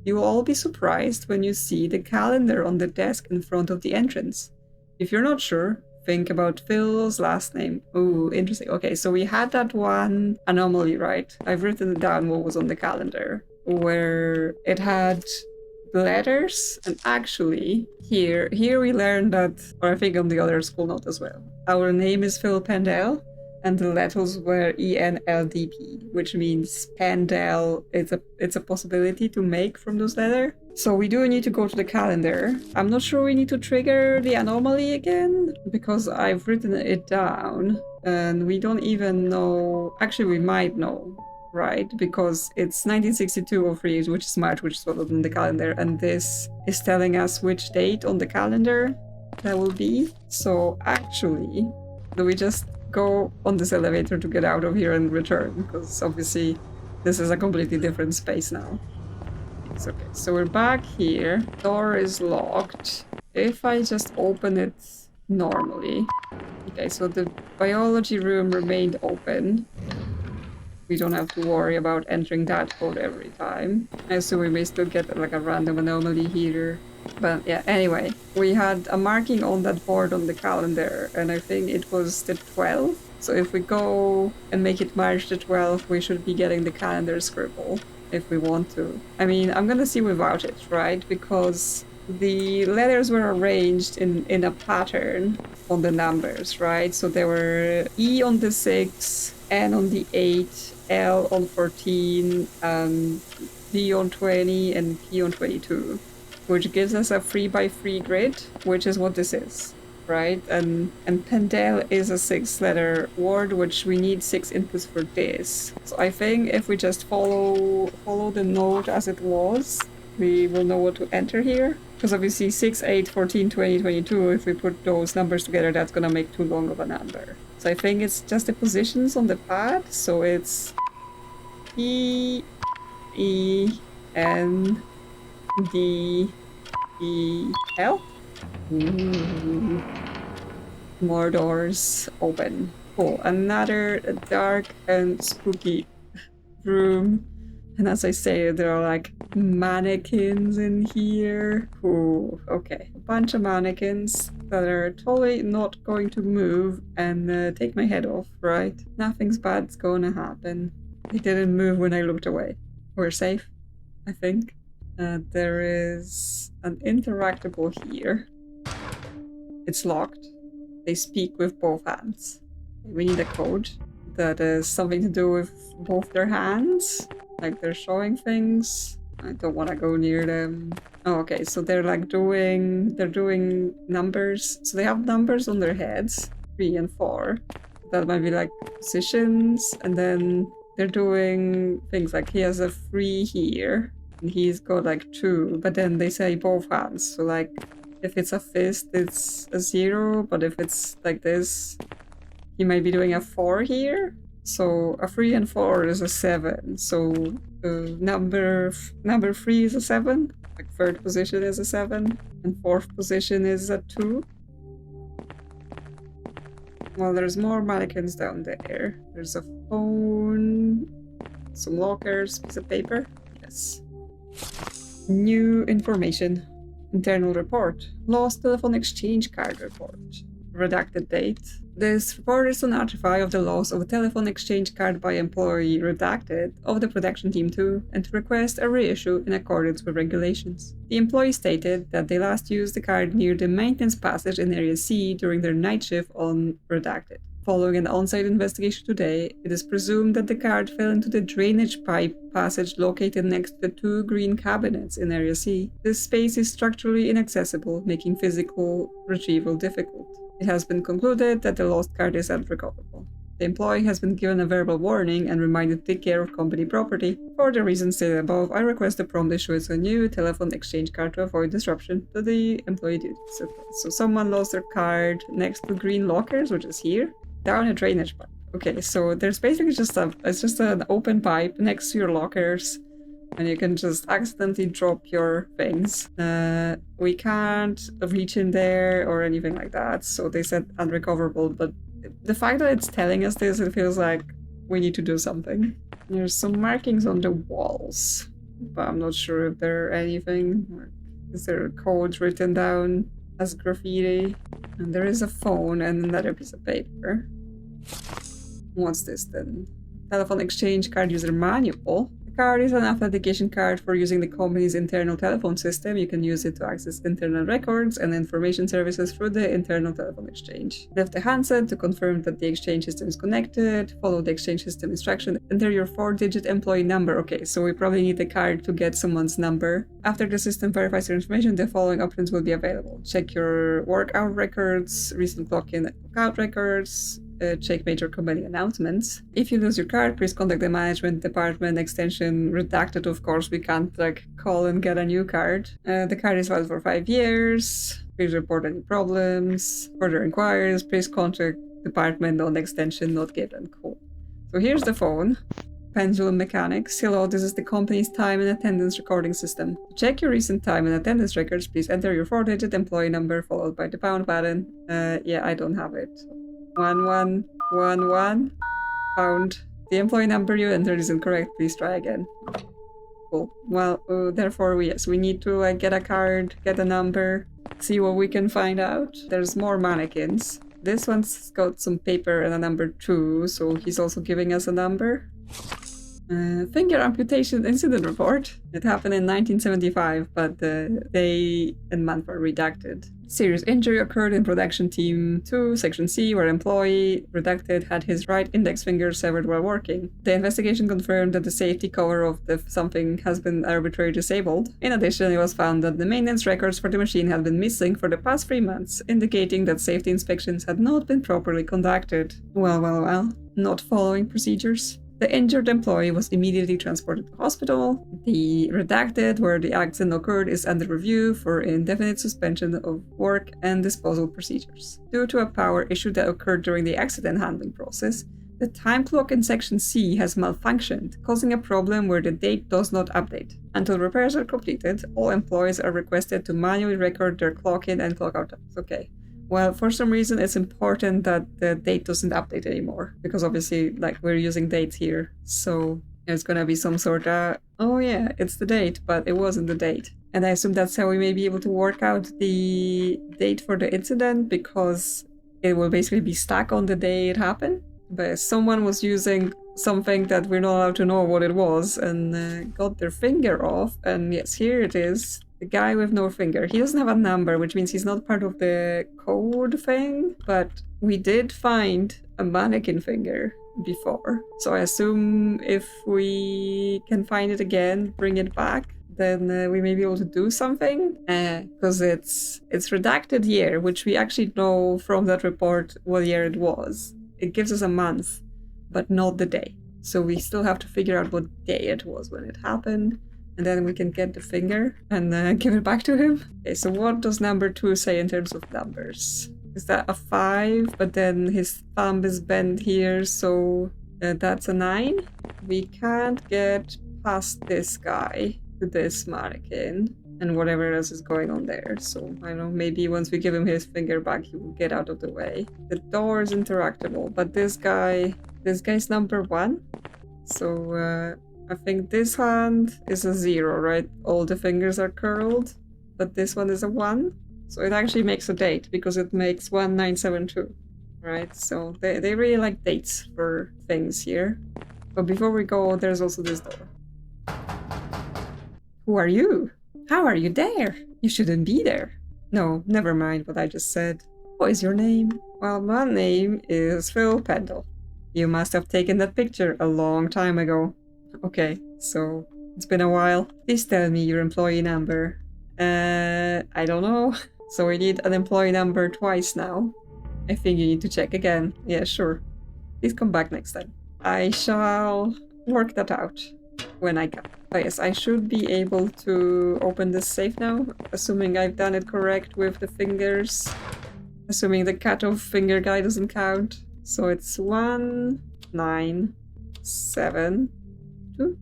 You will all be surprised when you see the calendar on the desk in front of the entrance. If you're not sure, think about Phil's last name. Ooh, interesting. Okay, so we had that one anomaly, right? I've written down what was on the calendar, where it had letters, and actually here we learned that, or I think on the other school note as well, our name is Phil Pendel, and the letters were ENLDP, which means Pendel. It's a possibility to make from those letters. So we do need to go to the calendar. I'm not sure we need to trigger the anomaly again, because I've written it down, and we don't even know... Actually, we might know, right? Because it's 1962-03, which is March, which is what was on the calendar, and this is telling us which date on the calendar that will be. So actually, do we just go on this elevator to get out of here and return? Because obviously this is a completely different space now. It's okay. So we're back here. Door is locked. If I just open it normally... Okay, so the biology room remained open. We don't have to worry about entering that code every time. I assume we may still get like a random anomaly here. But yeah, anyway, we had a marking on that board on the calendar, and I think it was the 12th. So if we go and make it March the 12th, we should be getting the calendar scribble if we want to. I mean, I'm gonna see without it, right? Because the letters were arranged in a pattern on the numbers, right? So there were E on the 6, N on the 8, L on 14, D on 20, and P on 22. Which gives us a 3x3 grid, which is what this is, right? And Pendel is a 6-letter word, which we need 6 inputs for this. So I think if we just follow the node as it was, we will know what to enter here. Because obviously 6, 8, 14, 20, 22, if we put those numbers together, that's gonna make too long of a number. So I think it's just the positions on the pad. So it's E, E, N, D, E, L. Ooh. More doors open. Cool. Another dark and spooky room. And as I say, there are like mannequins in here. Ooh, okay. A bunch of mannequins that are totally not going to move and take my head off, right? Nothing's bad's gonna happen. They didn't move when I looked away. We're safe, I think. There is an interactable here. It's locked. They speak with both hands. We need a code that is something to do with both their hands. Like they're showing things. I don't want to go near them. Oh, okay, so they're like they're doing numbers. So they have numbers on their heads, 3 and 4. That might be like positions, and then they're doing things like he has a 3 here. And he's got like 2, but then they say both hands. So like, if it's a fist, it's a 0, but if it's like this, he might be doing a 4 here. So a 3 and 4 is a 7. So number 3 is a 7. Like 3rd position is a 7, and 4th position is a 2. Well, there's more mannequins down there. There's a phone, some lockers, piece of paper. Yes. New information. Internal report. Lost telephone exchange card report. Redacted date. This report is to notify of the loss of a telephone exchange card by employee redacted of the production team 2 and to request a reissue in accordance with regulations. The employee stated that they last used the card near the maintenance passage in Area C during their night shift on redacted. Following an on-site investigation today, it is presumed that the card fell into the drainage pipe passage located next to the 2 green cabinets in Area C. This space is structurally inaccessible, making physical retrieval difficult. It has been concluded that the lost card is unrecoverable. The employee has been given a verbal warning and reminded to take care of company property. For the reasons stated above, I request the prompt issuance a new telephone exchange card to avoid disruption to the employee duties. Okay, so someone lost their card next to green lockers, which is here, down a drainage pipe. Okay, so there's basically just an open pipe next to your lockers, and you can just accidentally drop your things. We can't reach in there or anything like that, so they said unrecoverable, but the fact that it's telling us this, it feels like we need to do something. There's some markings on the walls, but I'm not sure if they're anything. Is there a code written down as graffiti? And there is a phone and another piece of paper. What's this then? Telephone exchange card user manual. The card is an authentication card for using the company's internal telephone system. You can use it to access internal records and information services through the internal telephone exchange. Lift the handset to confirm that the exchange system is connected. Follow the exchange system instruction. Enter your 4-digit employee number. Okay, so we probably need the card to get someone's number. After the system verifies your information, the following options will be available. Check your workout records, recent clock-in and clock-out records, check major company announcements. If you lose your card, please contact the management department, extension redacted, of course. We can't call and get a new card. The card is valid for 5 years. Please report any problems. Further inquiries, please contact department on extension not given. Cool. So here's the phone. Pendulum Mechanics. Hello, this is the company's time and attendance recording system. To check your recent time and attendance records, please enter your 4-digit employee number followed by the pound button. Yeah, I don't have it. 1111 pound. The employee number you entered is incorrect. Please try again. Cool. Well, therefore, we need to get a card, get a number, see what we can find out. There's more mannequins. This one's got some paper and a number 2, so he's also giving us a number. Finger amputation incident report. It happened in 1975, but the day and month are redacted. Serious injury occurred in production team 2, section C, where employee, redacted, had his right index finger severed while working. The investigation confirmed that the safety cover of the something has been arbitrarily disabled. In addition, it was found that the maintenance records for the machine had been missing for the past 3 months, indicating that safety inspections had not been properly conducted. Well. Not following procedures. The injured employee was immediately transported to hospital. The redacted, where the accident occurred, is under review for indefinite suspension of work and disposal procedures. Due to a power issue that occurred during the accident handling process, the time clock in section C has malfunctioned, causing a problem where the date does not update. Until repairs are completed, all employees are requested to manually record their clock in and clock out times. Okay. Well, for some reason, it's important that the date doesn't update anymore, because obviously, we're using dates here. So there's gonna be some sort of, oh yeah, it's the date, but it wasn't the date. And I assume that's how we may be able to work out the date for the incident, because it will basically be stuck on the day it happened. But someone was using something that we're not allowed to know what it was and got their finger off. And yes, here it is. The guy with no finger. He doesn't have a number, which means he's not part of the code thing, but we did find a mannequin finger before. So I assume if we can find it again, bring it back, then we may be able to do something. Because it's redacted year, which we actually know from that report what year it was. It gives us a month, but not the day. So we still have to figure out what day it was when it happened. And then we can get the finger and give it back to him. Okay, so what does number 2 say in terms of numbers? Is that a 5? But then his thumb is bent here, so that's a 9. We can't get past this guy to this mannequin and whatever else is going on there. So, I don't know, maybe once we give him his finger back, he will get out of the way. The door is interactable, but this guy's number 1. So, I think this hand is a 0, right? All the fingers are curled, but this one is a 1. So it actually makes a date because it makes 1972, right? So they really like dates for things here. But before we go, there's also this door. Who are you? How are you there? You shouldn't be there. No, never mind what I just said. What is your name? Well, my name is Phil Pendle. You must have taken that picture a long time ago. Okay, so it's been a while. Please tell me your employee number. I don't know. So we need an employee number twice now. I think you need to check again. Yeah, sure. Please come back next time. I shall work that out when I can. Oh yes, I should be able to open this safe now, assuming I've done it correct with the fingers. Assuming the cut-off finger guy doesn't count. So it's 1, 9, 7, 2.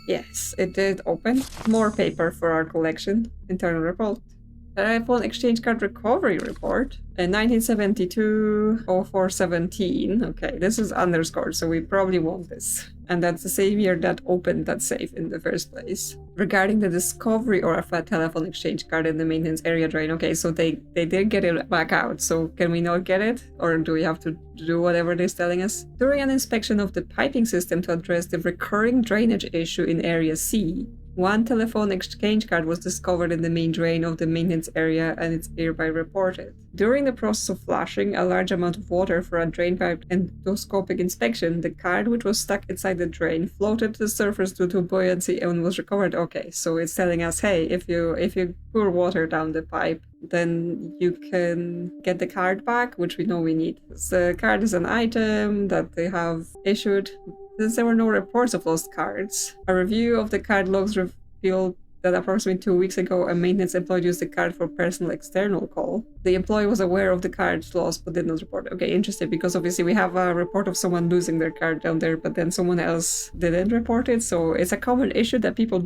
Yes, it did open. More paper for our collection. Internal report. Telephone exchange card recovery report. 1972-0417. Okay, this is underscored, so we probably want this. and that's the same year that opened that safe in the first place. Regarding the discovery of a telephone exchange card in the maintenance area drain, okay, so they did get it back out, so can we not get it? Or do we have to do whatever they're telling us? During an inspection of the piping system to address the recurring drainage issue in Area C, one telephone exchange card was discovered in the main drain of the maintenance area and it's hereby reported. During the process of flushing a large amount of water for a drain pipe endoscopic inspection, the card which was stuck inside the drain floated to the surface due to buoyancy and was recovered. Okay, so it's telling us, hey, if you pour water down the pipe, then you can get the card back, which we know we need. The card is an item that they have issued. Since there were no reports of lost cards, a review of the card logs revealed that approximately 2 weeks ago, a maintenance employee used the card for personal external call. The employee was aware of the card's loss but did not report. Okay, interesting, because obviously we have a report of someone losing their card down there, but then someone else didn't report it, so it's a common issue that people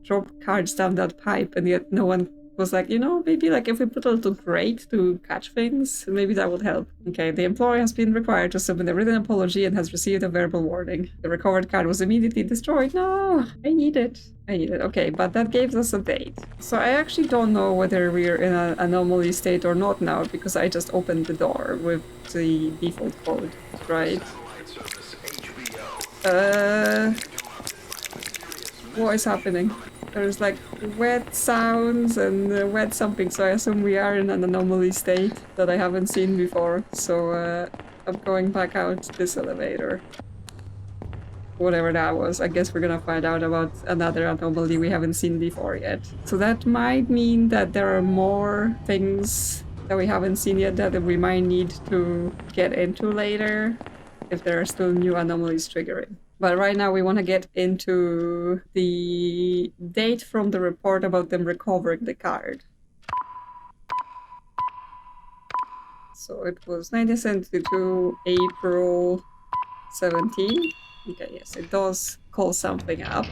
drop cards down that pipe, and yet no one was like, you know, maybe like if we put a little grate to catch things, maybe that would help. Okay, the employee has been required to submit a written apology and has received a verbal warning. The recovered card was immediately destroyed. No, I need it. Okay, but that gives us a date. So I actually don't know whether we're in an anomaly state or not now, because I just opened the door with the default code, right? What is happening? There's like wet sounds and wet something, so I assume we are in an anomaly state that I haven't seen before. So I'm going back out this elevator. Whatever that was, I guess we're gonna find out about another anomaly we haven't seen before yet. So that might mean that there are more things that we haven't seen yet that we might need to get into later, if there are still new anomalies triggering. But right now we want to get into the date from the report about them recovering the card. So it was 1972, April 17. Okay, yes, it does call something up.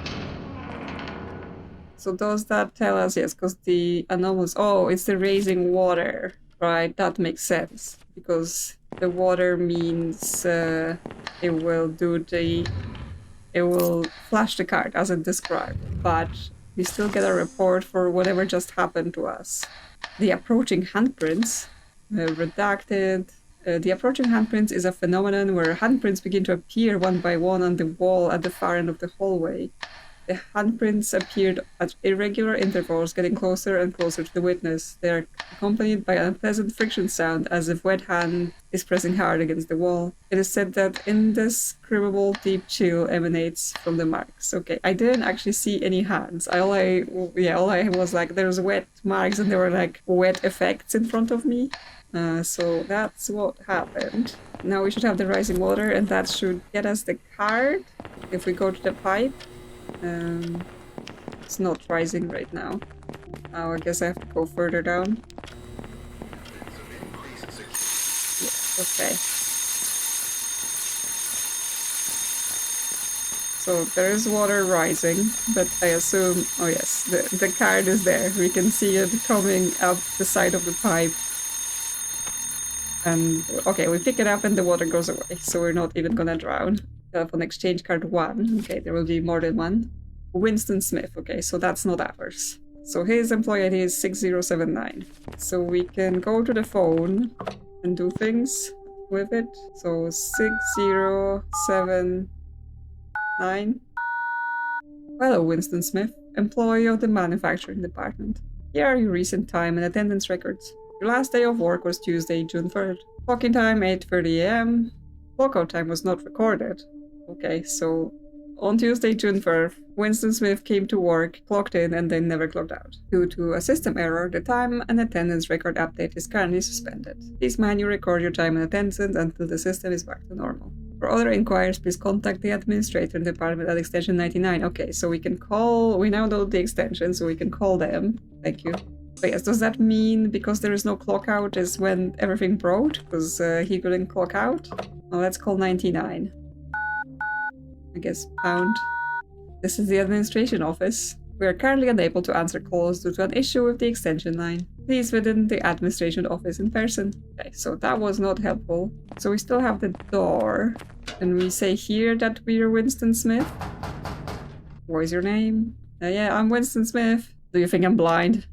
So does that tell us? Yes, because the anomalies... Oh, it's the raising water. Right, that makes sense. Because the water means it will flash the card as it described, but we still get a report for whatever just happened to us. The approaching handprints, redacted. The approaching handprints is a phenomenon where handprints begin to appear one by one on the wall at the far end of the hallway. The handprints appeared at irregular intervals, getting closer and closer to the witness. They are accompanied by an unpleasant friction sound, as if wet hand is pressing hard against the wall. It is said that indescribable deep chill emanates from the marks. Okay, I didn't actually see any hands. All I was like, there's wet marks and there were like wet effects in front of me. So that's what happened. Now we should have the rising water, and that should get us the card if we go to the pipe. It's not rising right now. Oh, I guess I have to go further down. Yeah, okay. So there is water rising, but I assume... Oh yes, the card is there. We can see it coming up the side of the pipe. And okay, we pick it up and the water goes away, so we're not even gonna drown. Telephone exchange card 1. Okay, there will be more than one. Winston Smith. Okay, so that's not ours. So his employee ID is 6079. So we can go to the phone and do things with it. So 6079. Hello, Winston Smith, employee of the manufacturing department. Here are your recent time and attendance records. Your last day of work was Tuesday, June 3rd. Clocking time 8:30 AM. Clockout time was not recorded. Okay, so on Tuesday, June 3rd, Winston Smith came to work, clocked in, and then never clocked out. Due to a system error, the time and attendance record update is currently suspended. Please manually record your time and attendance until the system is back to normal. For other inquiries, please contact the administrator in the department at extension 99. Okay, so we can call... We now know the extension, so we can call them. Thank you. But yes, does that mean because there is no clock out is when everything broke? Because he couldn't clock out? Well, let's call 99. I guess pound. This is the administration office. We are currently unable to answer calls due to an issue with the extension line. Please within the administration office in person. Okay, so that was not helpful. So we still have the door. Can we say here that we're Winston Smith? What is your name? Yeah, I'm Winston Smith. Do you think I'm blind?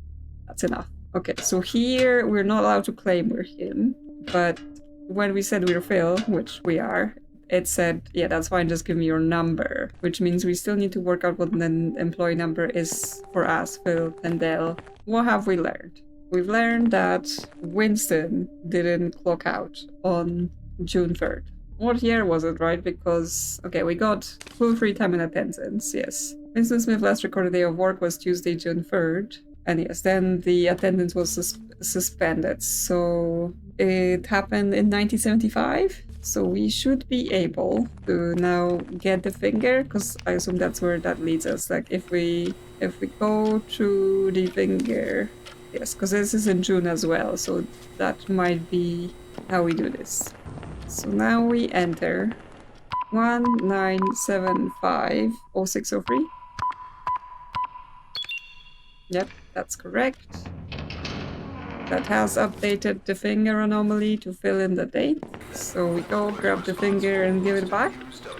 That's enough. Okay, so here we're not allowed to claim we're him, but when we said we're Phil, which we are, it said, yeah, that's fine, just give me your number, which means we still need to work out what the employee number is for us, Phil and Dell. What have we learned? We've learned that Winston didn't clock out on June 3rd. What year was it, right? Because, okay, we got full free time and attendance, yes. Winston Smith's last recorded day of work was Tuesday, June 3rd. And yes, then the attendance was suspended. So it happened in 1975. So we should be able to now get the finger, because I assume that's where that leads us. Like if we go to the finger, yes, because this is in June as well. So that might be how we do this. So now we enter 19750603. Yep, that's correct. That has updated the finger anomaly to fill in the date. So we go grab the finger and give it back.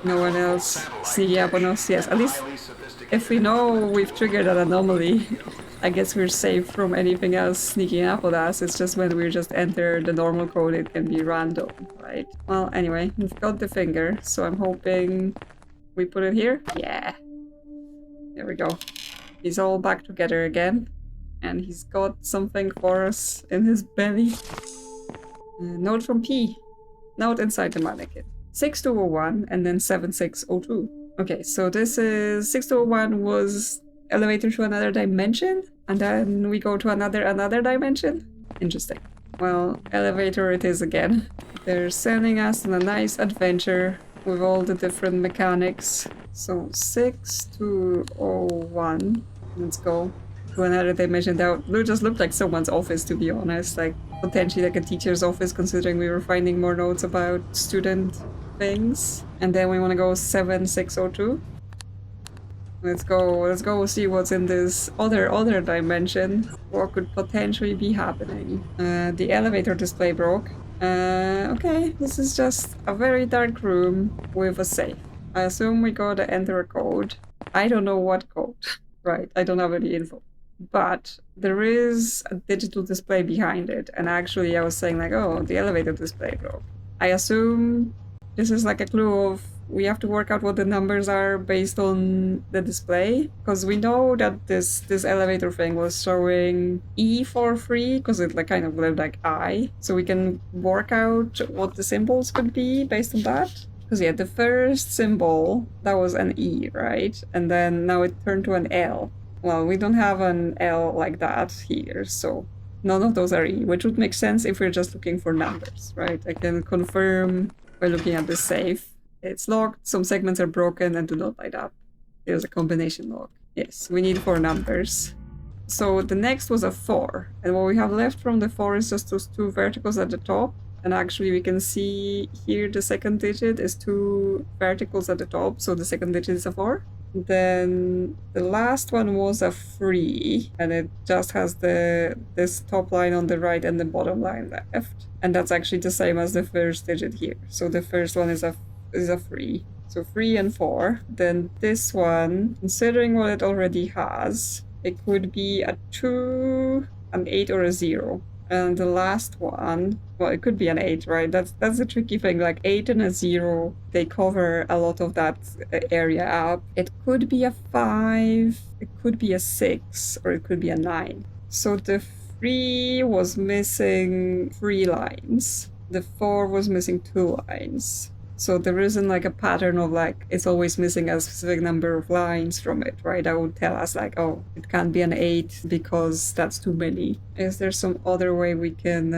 No one else sneaking up on us. Yes, at least if we know we've triggered an anomaly, I guess we're safe from anything else sneaking up on us. It's just when we just enter the normal code, it can be random, right? Well, anyway, we've got the finger, so I'm hoping we put it here. Yeah. There we go. He's all back together again. And he's got something for us in his belly. Note from P. Note inside the mannequin. 6201 and then 7602. Okay, so this is 6201 was elevator to another dimension, and then we go to another dimension. Interesting. Well, elevator it is again. They're sending us on a nice adventure with all the different mechanics. So 6201. Let's go to another dimension. That just looked like someone's office, to be honest. Like potentially like a teacher's office, considering we were finding more notes about student things. And then we want to go 7602. Let's go see what's in this other dimension. What could potentially be happening. The elevator display broke. Okay, this is just a very dark room with a safe. I assume we gotta enter a code. I don't know what code. Right, I don't have any info. But there is a digital display behind it. And actually I was saying like, oh, the elevator display broke. I assume this is like a clue of we have to work out what the numbers are based on the display. Because we know that this elevator thing was showing E for free, because it like kind of looked like I. So we can work out what the symbols could be based on that. Because yeah, the first symbol, that was an E, right? And then now it turned to an L. Well, we don't have an L like that here, so none of those are E, which would make sense if we're just looking for numbers, right? I can confirm by looking at the safe. It's locked, some segments are broken and do not light up. There's a combination lock. Yes, we need 4 numbers. So the next was a 4, and what we have left from the 4 is just those 2 verticals at the top. And actually we can see here the second digit is 2 verticals at the top, so the second digit is a 4. Then the last one was a 3, and it just has this top line on the right and the bottom line left. And that's actually the same as the first digit here. So the first one is a 3. So 3 and 4. Then this one, considering what it already has, it could be a 2, an 8, or a 0. And the last one, well, it could be an 8, right? That's the tricky thing. Like 8 and a 0, they cover a lot of that area up. It could be a 5, it could be a 6, or it could be a 9. So the 3 was missing 3 lines. The 4 was missing 2 lines. So there isn't like a pattern of like, it's always missing a specific number of lines from it, right? That would tell us like, oh, it can't be an 8 because that's too many. Is there some other way we can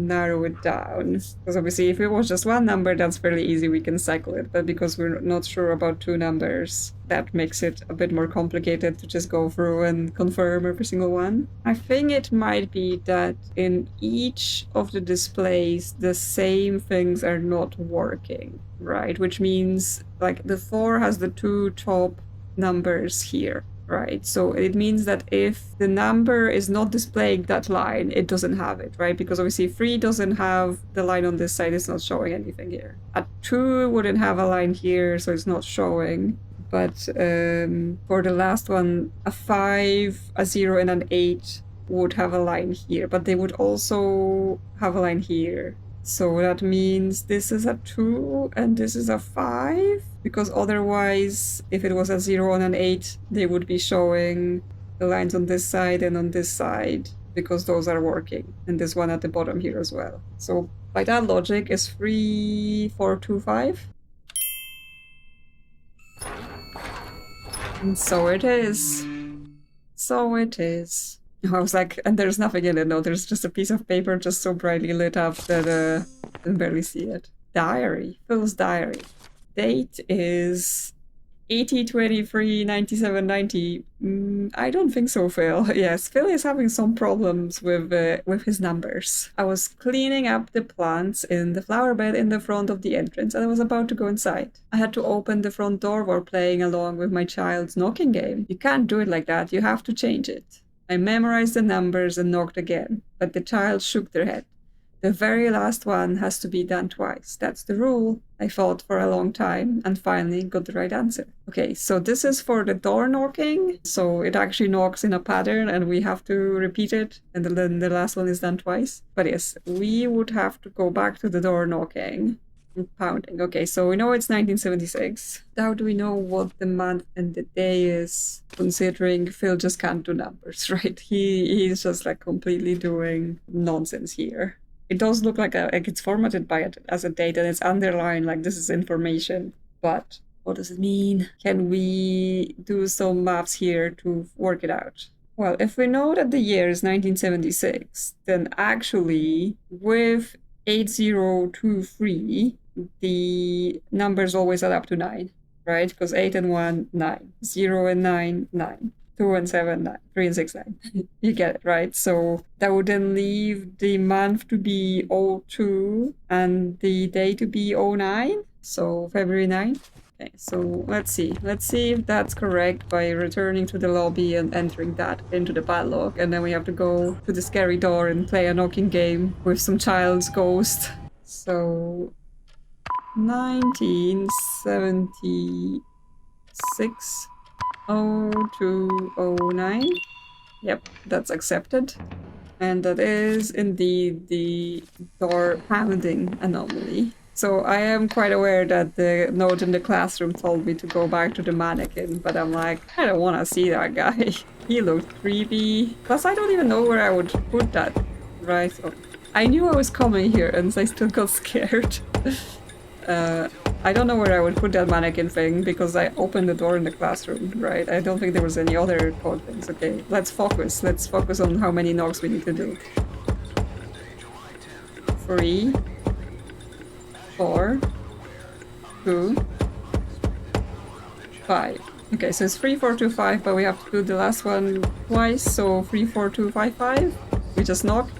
narrow it down? Because obviously if it was just one number, that's fairly easy, we can cycle it. But because we're not sure about 2 numbers, that makes it a bit more complicated to just go through and confirm every single one. I think it might be that in each of the displays, the same things are not working, right? Which means like the 4 has the 2 top numbers here, right? So it means that if the number is not displaying that line, it doesn't have it, right? Because obviously 3 doesn't have the line on this side, it's not showing anything here. A 2 wouldn't have a line here, so it's not showing. But for the last one, a 5, a 0, and an 8 would have a line here, but they would also have a line here. So that means this is a 2 and this is a 5, because otherwise, if it was a 0 and an 8, they would be showing the lines on this side and on this side, because those are working, and this one at the bottom here as well. So by that logic, is 3, 4, 2, 5? And so it is. So it is. I was like, and there's nothing in it. No, there's just a piece of paper just so brightly lit up that I can barely see it. Diary. Phil's diary. Date is 80/23/97/90. I don't think so, Phil. Yes, Phil is having some problems with his numbers. I was cleaning up the plants in the flower bed in the front of the entrance, and I was about to go inside. I had to open the front door while playing along with my child's knocking game. You can't do it like that. You have to change it. I memorized the numbers and knocked again, but the child shook their head. The very last one has to be done twice. That's the rule. I thought for a long time and finally got the right answer. Okay, so this is for the door knocking. So it actually knocks in a pattern and we have to repeat it. And then the last one is done twice. But yes, we would have to go back to the door knocking and pounding. Okay, so we know it's 1976. How do we know what the month and the day is? Considering Phil just can't do numbers, right? He's just like completely doing nonsense here. It does look like it's formatted by it as a date and it's underlined like this is information. But what does it mean? Can we do some maths here to work it out? Well, if we know that the year is 1976, then actually with 8023, the numbers always add up to 9, right? Because 8 and 1, 9. 0 and 9, 9. 2 and 7, 9. 3 and 6, 9. You get it, right? So that would then leave the month to be 02 and the day to be 09. So February 9. Okay, so let's see. Let's see if that's correct by returning to the lobby and entering that into the padlock. And then we have to go to the scary door and play a knocking game with some child's ghost. So 1976. 0209. Yep, that's accepted. And that is indeed the door pounding anomaly. So I am quite aware that the note in the classroom told me to go back to the mannequin, but I'm like, I don't want to see that guy. He looked creepy. Plus, I don't even know where I would put that, right? So I knew I was coming here and I still got scared. I don't know where I would put that mannequin thing because I opened the door in the classroom, right? I don't think there was any other code things. Okay, let's focus. Let's focus on how many knocks we need to do. 3, 4, 2, 5. Okay, so it's 3, 4, 2, 5, but we have to do the last one twice. So 3, 4, 2, 5, 5. We just knock.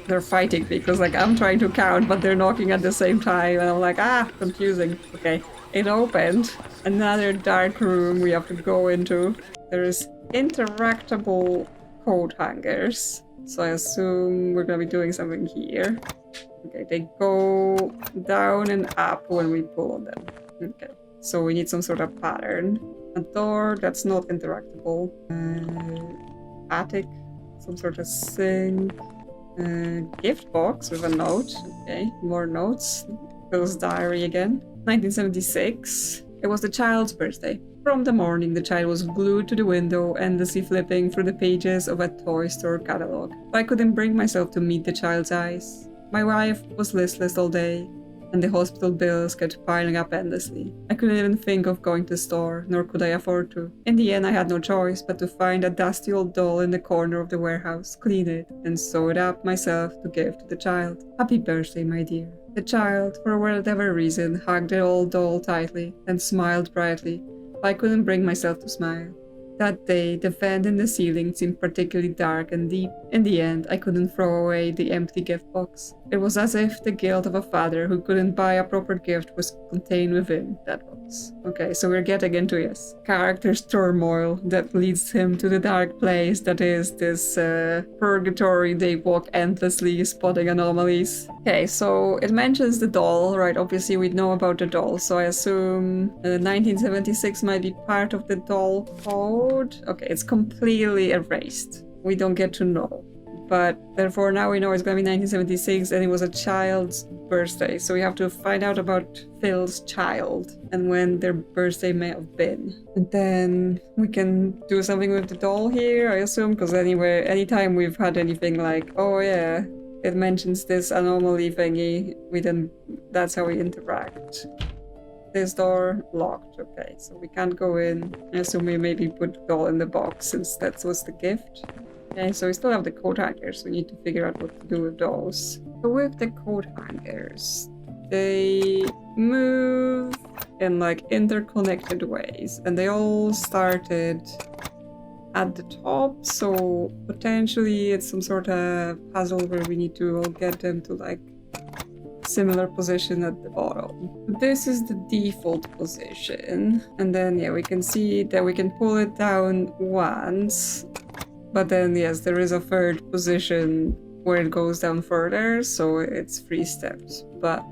They're fighting because like I'm trying to count but they're knocking at the same time and I'm like, confusing. Okay, it opened. Another dark room we have to go into. There's interactable coat hangers. So I assume we're gonna be doing something here. Okay, they go down and up when we pull on them. Okay, so we need some sort of pattern. A door that's not interactable. Attic, some sort of sink. Gift box with a note. Okay, more notes. Phil's diary again. 1976. It was the child's birthday. From the morning, the child was glued to the window, endlessly flipping through the pages of a toy store catalog. But I couldn't bring myself to meet the child's eyes. My wife was listless all day, and the hospital bills kept piling up endlessly. I couldn't even think of going to the store, nor could I afford to. In the end, I had no choice but to find a dusty old doll in the corner of the warehouse, clean it, and sew it up myself to give to the child. Happy birthday, my dear. The child, for whatever reason, hugged the old doll tightly and smiled brightly, but I couldn't bring myself to smile. That day, the vent in the ceiling seemed particularly dark and deep. In the end, I couldn't throw away the empty gift box. It was as if the guilt of a father who couldn't buy a proper gift was contained within that box. Okay, so we're getting into his character's turmoil that leads him to the dark place that is this purgatory they walk endlessly spotting anomalies. Okay, so it mentions the doll, right? Obviously we know about the doll, so I assume 1976 might be part of the doll code. Okay, it's completely erased. We don't get to know. But therefore now we know it's gonna be 1976 and it was a child's birthday. So we have to find out about Phil's child and when their birthday may have been. And then we can do something with the doll here, I assume, because anyway, anytime we've had anything like, oh yeah, it mentions this anomaly thingy, that's how we interact. This door locked, okay, so we can't go in. I assume we maybe put the doll in the box since that was the gift. Okay, so we still have the coat hangers. We need to figure out what to do with those. So with the coat hangers, they move in like interconnected ways, and they all started at the top. So potentially it's some sort of puzzle where we need to all get them to like similar position at the bottom. This is the default position, and then yeah, we can see that we can pull it down once. But then, yes, there is a third position where it goes down further, so it's 3 steps. But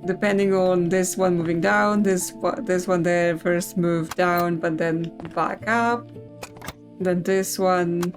depending on this one moving down, this one there first moved down, but then back up. Then this one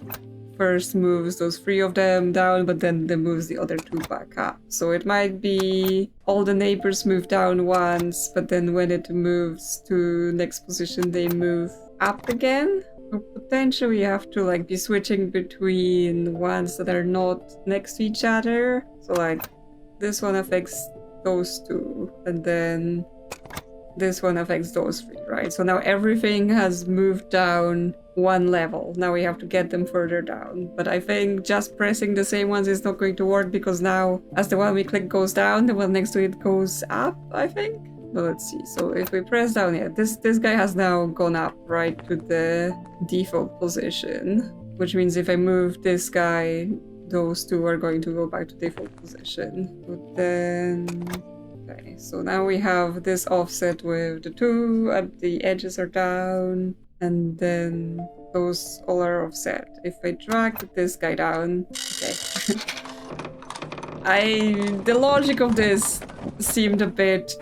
first moves those 3 of them down, but then moves the other 2 back up. So it might be all the neighbors move down once, but then when it moves to next position, they move up again. So potentially we have to like be switching between ones that are not next to each other. So like this one affects those 2, and then this one affects those 3, right? So now everything has moved down 1 level. Now we have to get them further down. But I think just pressing the same ones is not going to work, because now as the one we click goes down, the one next to it goes up, I think. But let's see. So if we press down here, this guy has now gone up, right, to the default position. Which means if I move this guy, those 2 are going to go back to default position. But then... okay, so now we have this offset with the 2, and the edges are down, and then those all are offset. If I drag this guy down... okay. The logic of this seemed a bit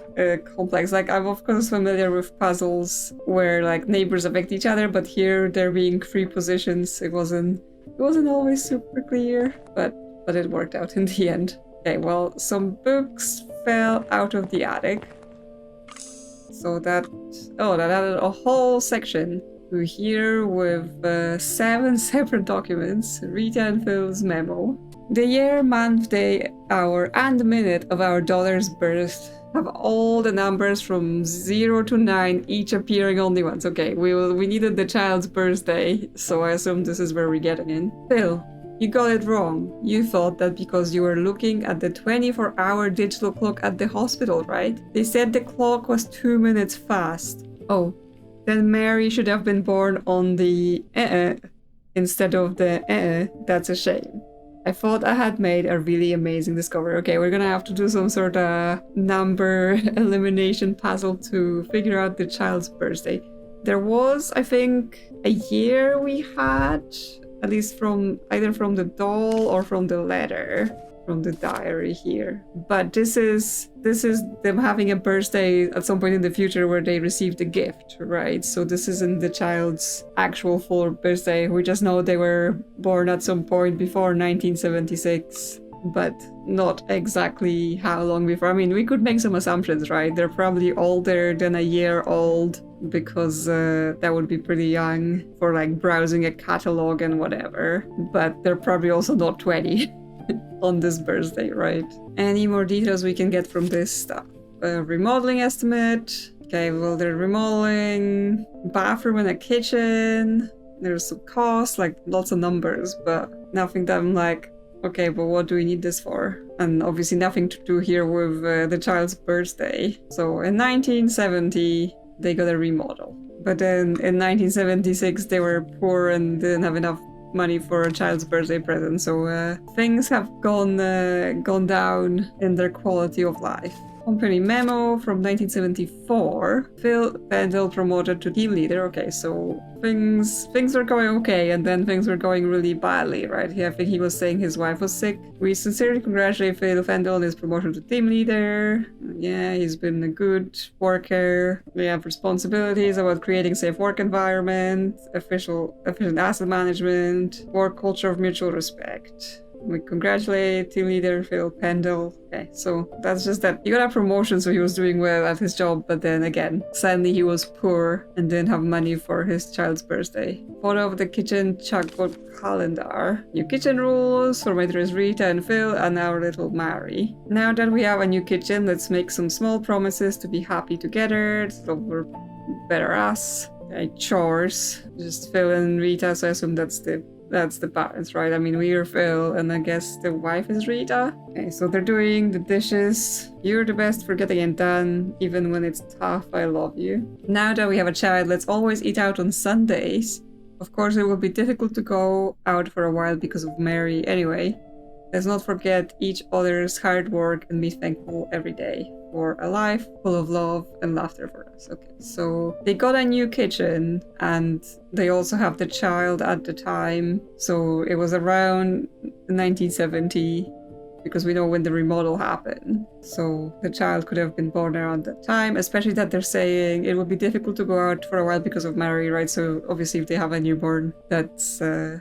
complex. Like, I'm of course familiar with puzzles where like neighbors affect each other, but here there being 3 positions, it wasn't always super clear, but it worked out in the end. Okay, well, some books fell out of the attic, so that added a whole section to here with 7 separate documents. Rita and Phil's memo. The year, month, day, hour, and minute of our daughter's birth have all the numbers from 0 to 9, each appearing only once. Okay, we needed the child's birthday, so I assume this is where we're getting in. Phil, you got it wrong. You thought that because you were looking at the 24-hour digital clock at the hospital, right? They said the clock was 2 minutes fast. Oh, then Mary should have been born on the instead of the That's a shame. I thought I had made a really amazing discovery. Okay, we're gonna have to do some sort of number elimination puzzle to figure out the child's birthday. There was, I think, a year we had, at least from either from the doll or from the letter, from the diary here. But this is them having a birthday at some point in the future where they received a gift, right? So this isn't the child's actual full birthday. We just know they were born at some point before 1976, but not exactly how long before. I mean, we could make some assumptions, right? They're probably older than a year old, because that would be pretty young for like browsing a catalog and whatever. But they're probably also not 20. On this birthday, right? Any more details we can get from this stuff? Remodeling estimate. Okay, well, they're remodeling bathroom and a kitchen. There's some cost, like lots of numbers, but nothing that I'm like, okay, but what do we need this for? And obviously nothing to do here with the child's birthday. So in 1970, they got a remodel. But then in 1976 they were poor and didn't have enough money for a child's birthday present, so things have gone down in their quality of life. Company memo from 1974. Phil Pendle promoted to team leader. Okay, so things were going okay, and then things were going really badly, right? I think he was saying his wife was sick. We sincerely congratulate Phil Pendle on his promotion to team leader. Yeah, he's been a good worker. We have responsibilities about creating safe work environment, efficient asset management, work culture of mutual respect. We congratulate team leader Phil Pendle. Okay, so that's just that he got a promotion, so he was doing well at his job, but then again, sadly he was poor and didn't have money for his child's birthday. Photo of the kitchen chalkboard calendar. New kitchen rules for Matrix Rita and Phil and our little Mary. Now that we have a new kitchen, let's make some small promises to be happy together, so we're better us. Like chores. Just Phil and Rita, so I assume that's the parents, right? I mean, we are Phil, and I guess the wife is Rita. Okay, so they're doing the dishes. You're the best for getting it done, even when it's tough. I love you. Now that we have a child, let's always eat out on Sundays. Of course, it will be difficult to go out for a while because of Mary anyway. Let's not forget each other's hard work and be thankful every day for a life full of love and laughter for us. Okay, so they got a new kitchen and they also have the child at the time. So it was around 1970 because we know when the remodel happened. So the child could have been born around that time, especially that they're saying it would be difficult to go out for a while because of Mary, right? So obviously if they have a newborn, that's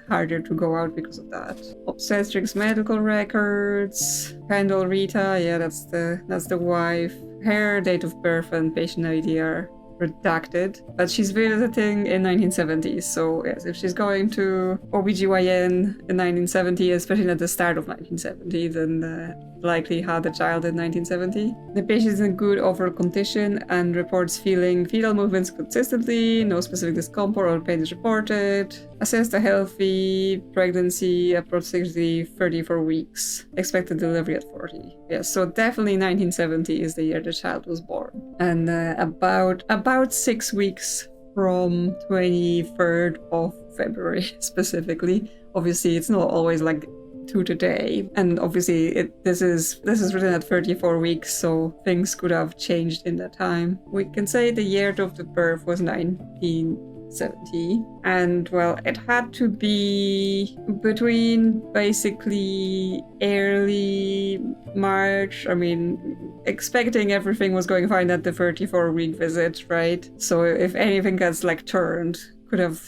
harder to go out because of that. Obstetrics medical records. Pendle Rita, yeah, that's the wife. Her date of birth and patient ID are redacted, but she's visiting in 1970s, so yes, if she's going to OBGYN in 1970, especially at the start of 1970, then likely had a child in 1970. The patient is in good overall condition and reports feeling fetal movements consistently, no specific discomfort or pain is reported. Assessed a healthy pregnancy, approximately 34 weeks. Expected delivery at 40. Yes, so definitely 1970 is the year the child was born. And about 6 weeks from 23rd of February specifically. Obviously, it's not always like to today, and obviously this is written at 34 weeks, so things could have changed in that time. We can say the year of the birth was 1970, and well, it had to be between basically early March. I mean, expecting everything was going fine at the 34-week visit, right? So if anything gets like turned, could have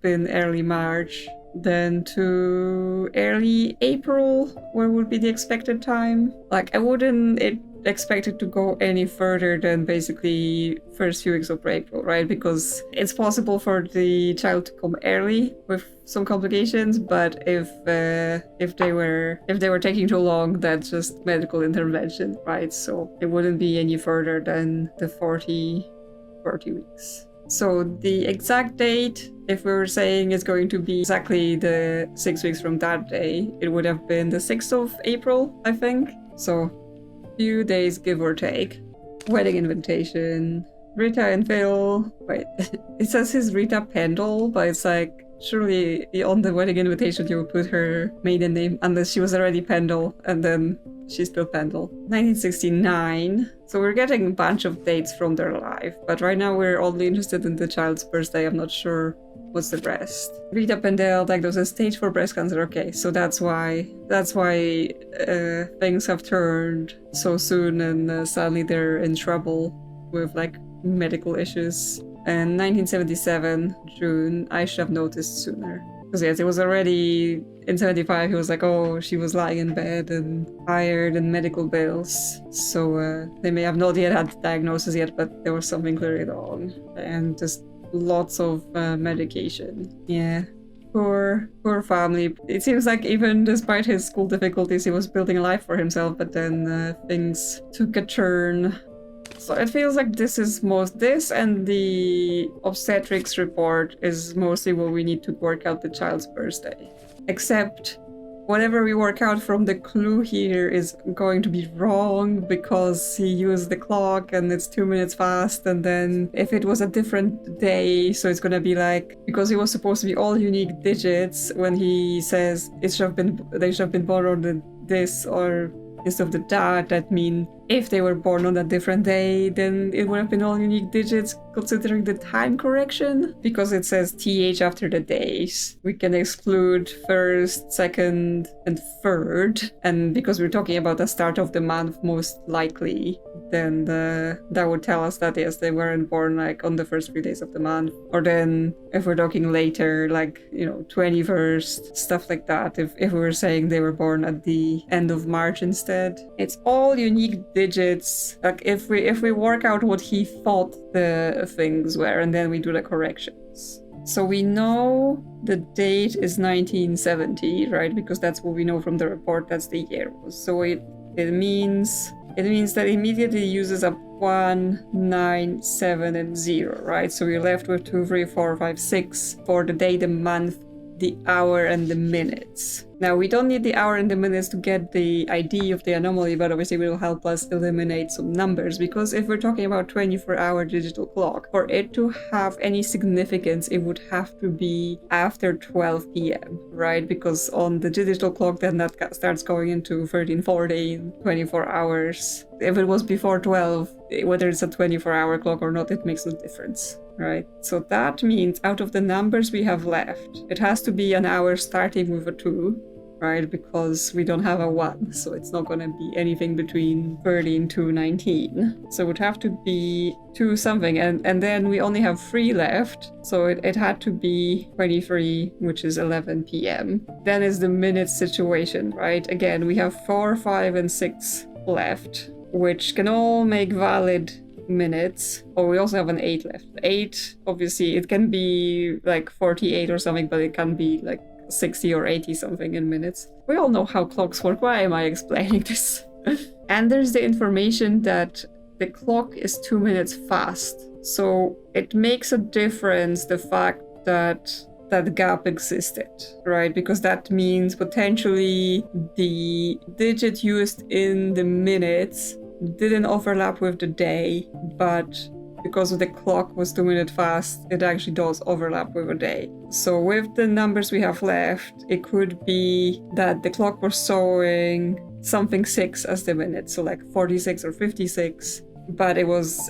been early March. Then to early April, where would be the expected time? Like, I wouldn't expect it to go any further than basically first few weeks of April, right? Because it's possible for the child to come early with some complications, but if they were taking too long, that's just medical intervention, right? So it wouldn't be any further than the 40 weeks. So the exact date, if we were saying it's going to be exactly the 6 weeks from that day, it would have been the 6th of April, I think. So few days give or take. Wedding invitation. Rita and Phil. Wait, it says his Rita Pendle, but it's like, surely on the wedding invitation you would put her maiden name, unless she was already Pendle, and then she's still Pendle. 1969. So we're getting a bunch of dates from their life, but right now we're only interested in the child's birthday. I'm not sure what's the rest. Rita Pendle diagnosed as stage 4 breast cancer. Okay, so that's why things have turned so soon, and suddenly they're in trouble with like medical issues. And 1977, June, I should have noticed sooner. Because yes, it was already in 75, he was like, oh, she was lying in bed and tired and medical bills. So they may have not yet had the diagnosis yet, but there was something clearly wrong. And just lots of medication. Yeah. Poor family. It seems like even despite his school difficulties, he was building a life for himself, but then things took a turn. So it feels like this and the obstetrics report is mostly what we need to work out the child's birthday. Except whatever we work out from the clue here is going to be wrong because he used the clock and it's 2 minutes fast. And then if it was a different day, so it's gonna be like, because it was supposed to be all unique digits, when he says they should have been born on this or instead of the that mean if they were born on a different day, then it would have been all unique digits considering the time correction. Because it says TH after the days, we can exclude first, second, and third. And because we're talking about the start of the month most likely, then that would tell us that yes, they weren't born like on the first 3 days of the month. Or then if we're talking later, like, 21st, stuff like that. If we were saying they were born at the end of March instead. It's all unique digits. Like if we work out what he thought the things were and then we do the corrections. So we know the date is 1970, right? Because that's what we know from the report, that's the year was. So it means that immediately uses up 1, 9, 7, and 0, right? So we're left with 2, 3, 4, 5, 6 for the day, the month, the hour, and the minutes. Now, we don't need the hour and the minutes to get the ID of the anomaly, but obviously it will help us eliminate some numbers, because if we're talking about 24-hour digital clock, for it to have any significance, it would have to be after 12 p.m., right? Because on the digital clock, then that starts going into 13, 14, 24 hours. If it was before 12, whether it's a 24-hour clock or not, it makes no difference. Right, so that means out of the numbers we have left, it has to be an hour starting with a 2, right? Because we don't have a 1, so it's not going to be anything between 13 to 19. So it would have to be 2 something, and then we only have 3 left, so it had to be 23, which is 11 p.m. Then is the minute situation, right? Again, we have 4, 5, and 6 left, which can all make valid minutes. Or we also have an 8 left. 8, obviously, it can be like 48 or something, but it can be like 60 or 80 something in minutes. We all know how clocks work. Why am I explaining this? And there's the information that the clock is 2 minutes fast. So it makes a difference, the fact that that gap existed, right? Because that means potentially the digit used in the minutes didn't overlap with the day, but because the clock was 2 minutes fast, it actually does overlap with a day. So with the numbers we have left, it could be that the clock was showing something 6 as the minute, so like 46 or 56, but it was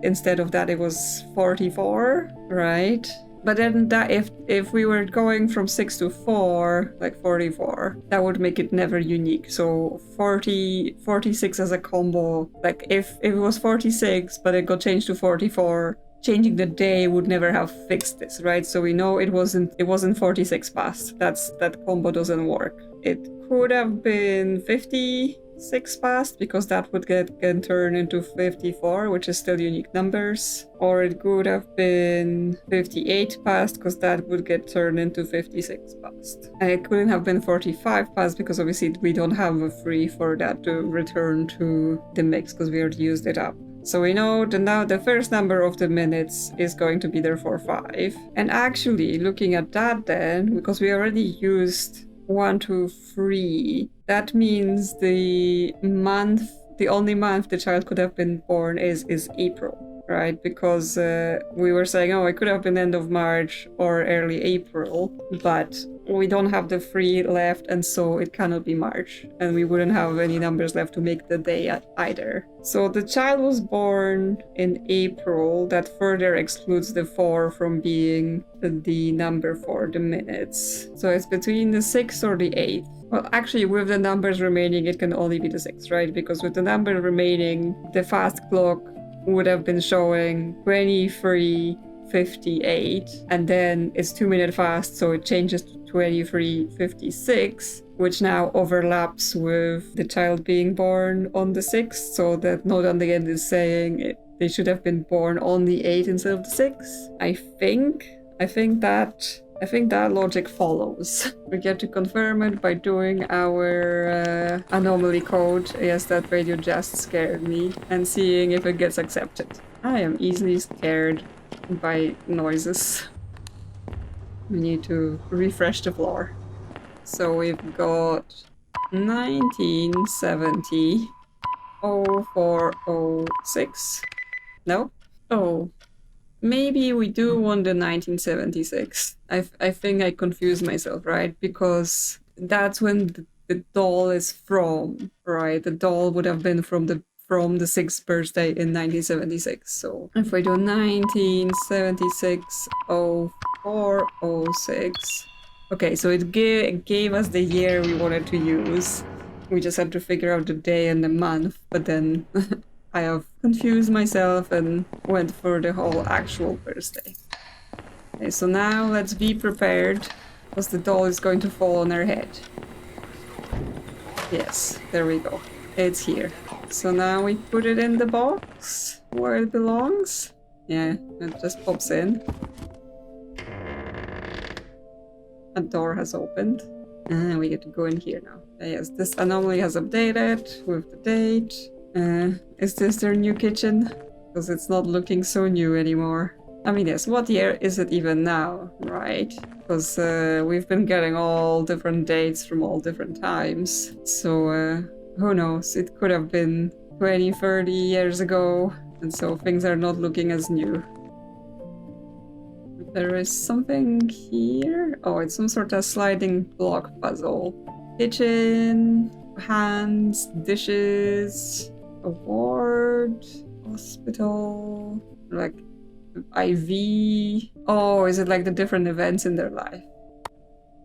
instead of that it was 44, right? But then that if we were going from 6 to 4, like 44, that would make it never unique. So 46 as a combo, like if it was 46, but it got changed to 44, changing the day would never have fixed this, right? So we know it wasn't 46 past. That combo doesn't work. It could have been 56 past, because that would can turn into 54, which is still unique numbers. Or it could have been 58 past, because that would get turned into 56 past. And it couldn't have been 45 past, because obviously we don't have a free for that to return to the mix, because we already used it up. So we know that now the first number of the minutes is going to be therefore 5. And actually, looking at that then, because we already used 1, 2, 3, that means the only month the child could have been born is April, right? Because we were saying, it could have been end of March or early April, but we don't have the 3 left, and so it cannot be March, and we wouldn't have any numbers left to make the day either. So the child was born in April. That further excludes the 4 from being the number for the minutes. So it's between the 6th or the 8th. Well, actually, with the numbers remaining, it can only be the 6th, right? Because with the number remaining, the fast clock would have been showing 23:58, and then it's 2 minutes fast, so it changes to 23:56, which now overlaps with the child being born on the 6th, so that note on the end is saying they should have been born on the 8th instead of the 6th. I think that logic follows. We get to confirm it by doing our anomaly code. Yes, that radio just scared me. And seeing if it gets accepted. I am easily scared by noises. We need to refresh the floor. So we've got 1970, 0406. No? Oh, maybe we do want the 1976. I think I confused myself, right? Because that's when the doll is from, right? The doll would have been from the 6th birthday in 1976. So if we do 1976 0406. Okay, so it gave us the year we wanted to use. We just had to figure out the day and the month, but then I have confused myself and went for the whole actual birthday. Okay, so now let's be prepared, because the doll is going to fall on her head. Yes, there we go. It's here. So now we put it in the box where it belongs. Yeah, it just pops in. A door has opened. And we get to go in here now. Yes, this anomaly has updated with the date. Is this their new kitchen? Because it's not looking so new anymore. I mean, yes, what year is it even now, right? Because we've been getting all different dates from all different times. So, who knows? It could have been 20, 30 years ago. And so things are not looking as new. There is something here. Oh, it's some sort of sliding block puzzle. Kitchen, hands, dishes, award, hospital, like IV. Oh, is it like the different events in their life?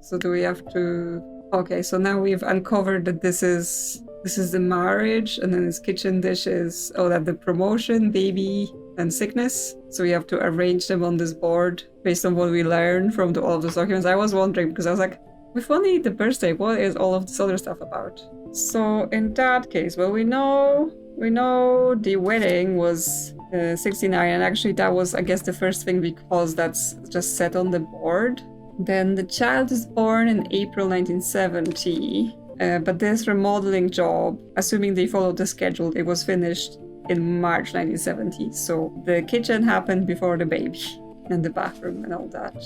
So do we have to... Okay, so now we've uncovered that this is the marriage, and then it's kitchen dishes. Oh, that the promotion, baby, and sickness. So we have to arrange them on this board based on what we learned from all of those documents. I was wondering, because I was like, if only the birthday, what is all of this other stuff about? So in that case, well, we know the wedding was 69, and actually that was, I guess, the first thing because that's just set on the board. Then the child is born in April 1970, but this remodeling job, assuming they followed the schedule, it was finished in March 1970. So the kitchen happened before the baby, and the bathroom and all that.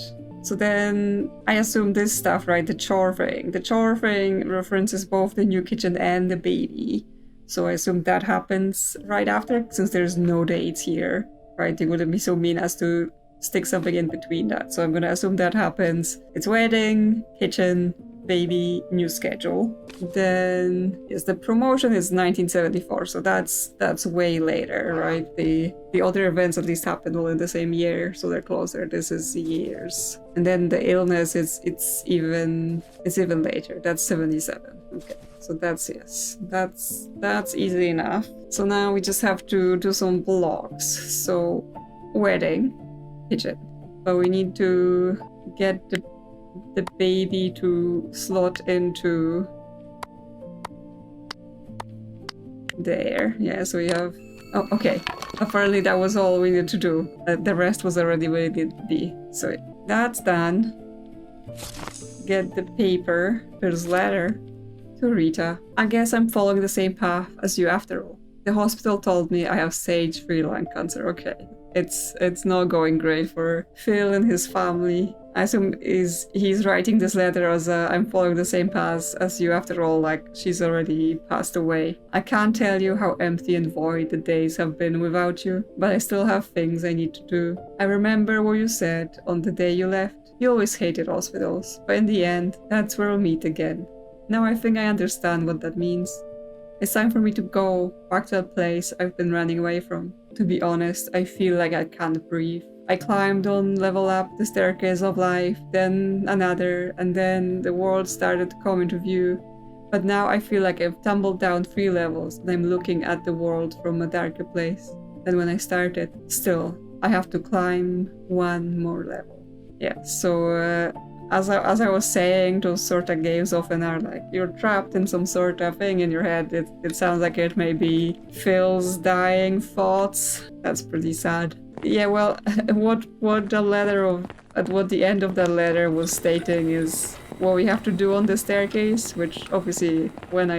So then I assume this stuff, right? The chore thing. The chore thing references both the new kitchen and the baby. So I assume that happens right after, since there's no dates here, right? They wouldn't be so mean as to stick something in between that. So I'm gonna assume that happens. It's wedding, kitchen, baby, new schedule. Then yes, the promotion is 1974, so that's way later, right? The other events at least happened all in the same year, so they're closer. This is years. And then the illness is it's even later. That's 77. Okay. So that's yes. That's easy enough. So now we just have to do some blocks. So wedding, kitchen. But we need to get the baby to slot into there. Yeah, so we have... Oh, okay. Apparently that was all we needed to do. The rest was already where it needed to be. So that's done. Get the paper. There's letter to Rita. I guess I'm following the same path as you after all. The hospital told me I have stage 3 lung cancer. Okay. It's not going great for Phil and his family. I assume he's writing this letter as I'm following the same path as you after all, like she's already passed away. I can't tell you how empty and void the days have been without you, but I still have things I need to do. I remember what you said on the day you left. You always hated hospitals, but in the end, that's where we'll meet again. Now I think I understand what that means. It's time for me to go back to a place I've been running away from. To be honest, I feel like I can't breathe. I climbed on level up the staircase of life, then another, and then the world started to come into view. But now I feel like I've tumbled down 3 levels and I'm looking at the world from a darker place than when I started. Still, I have to climb 1 more level. Yeah, so as I was saying, those sort of games often are like you're trapped in some sort of thing in your head. It sounds like it may be Phil's dying thoughts. That's pretty sad. Yeah, well, what the letter of at what the end of that letter was stating is what we have to do on the staircase, which obviously when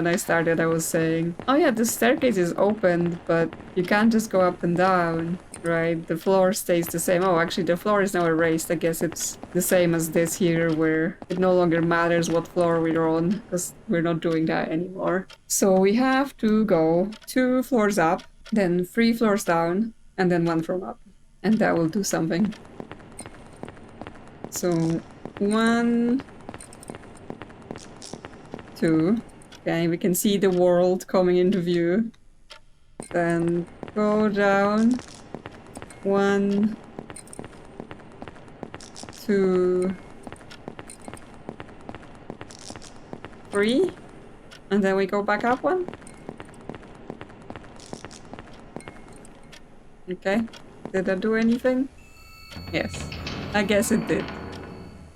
I started I was saying, oh yeah, the staircase is open, but you can't just go up and down, right? The floor stays the same. Oh, actually the floor is now erased. I guess it's the same as this here, where it no longer matters what floor we're on, because we're not doing that anymore. So we have to go 2 floors up, then 3 floors down, and then 1 from up. And that will do something. So 1, 2. Okay, we can see the world coming into view. Then go down. 1, 2, 3. And then we go back up 1. Okay. Did that do anything? Yes. I guess it did.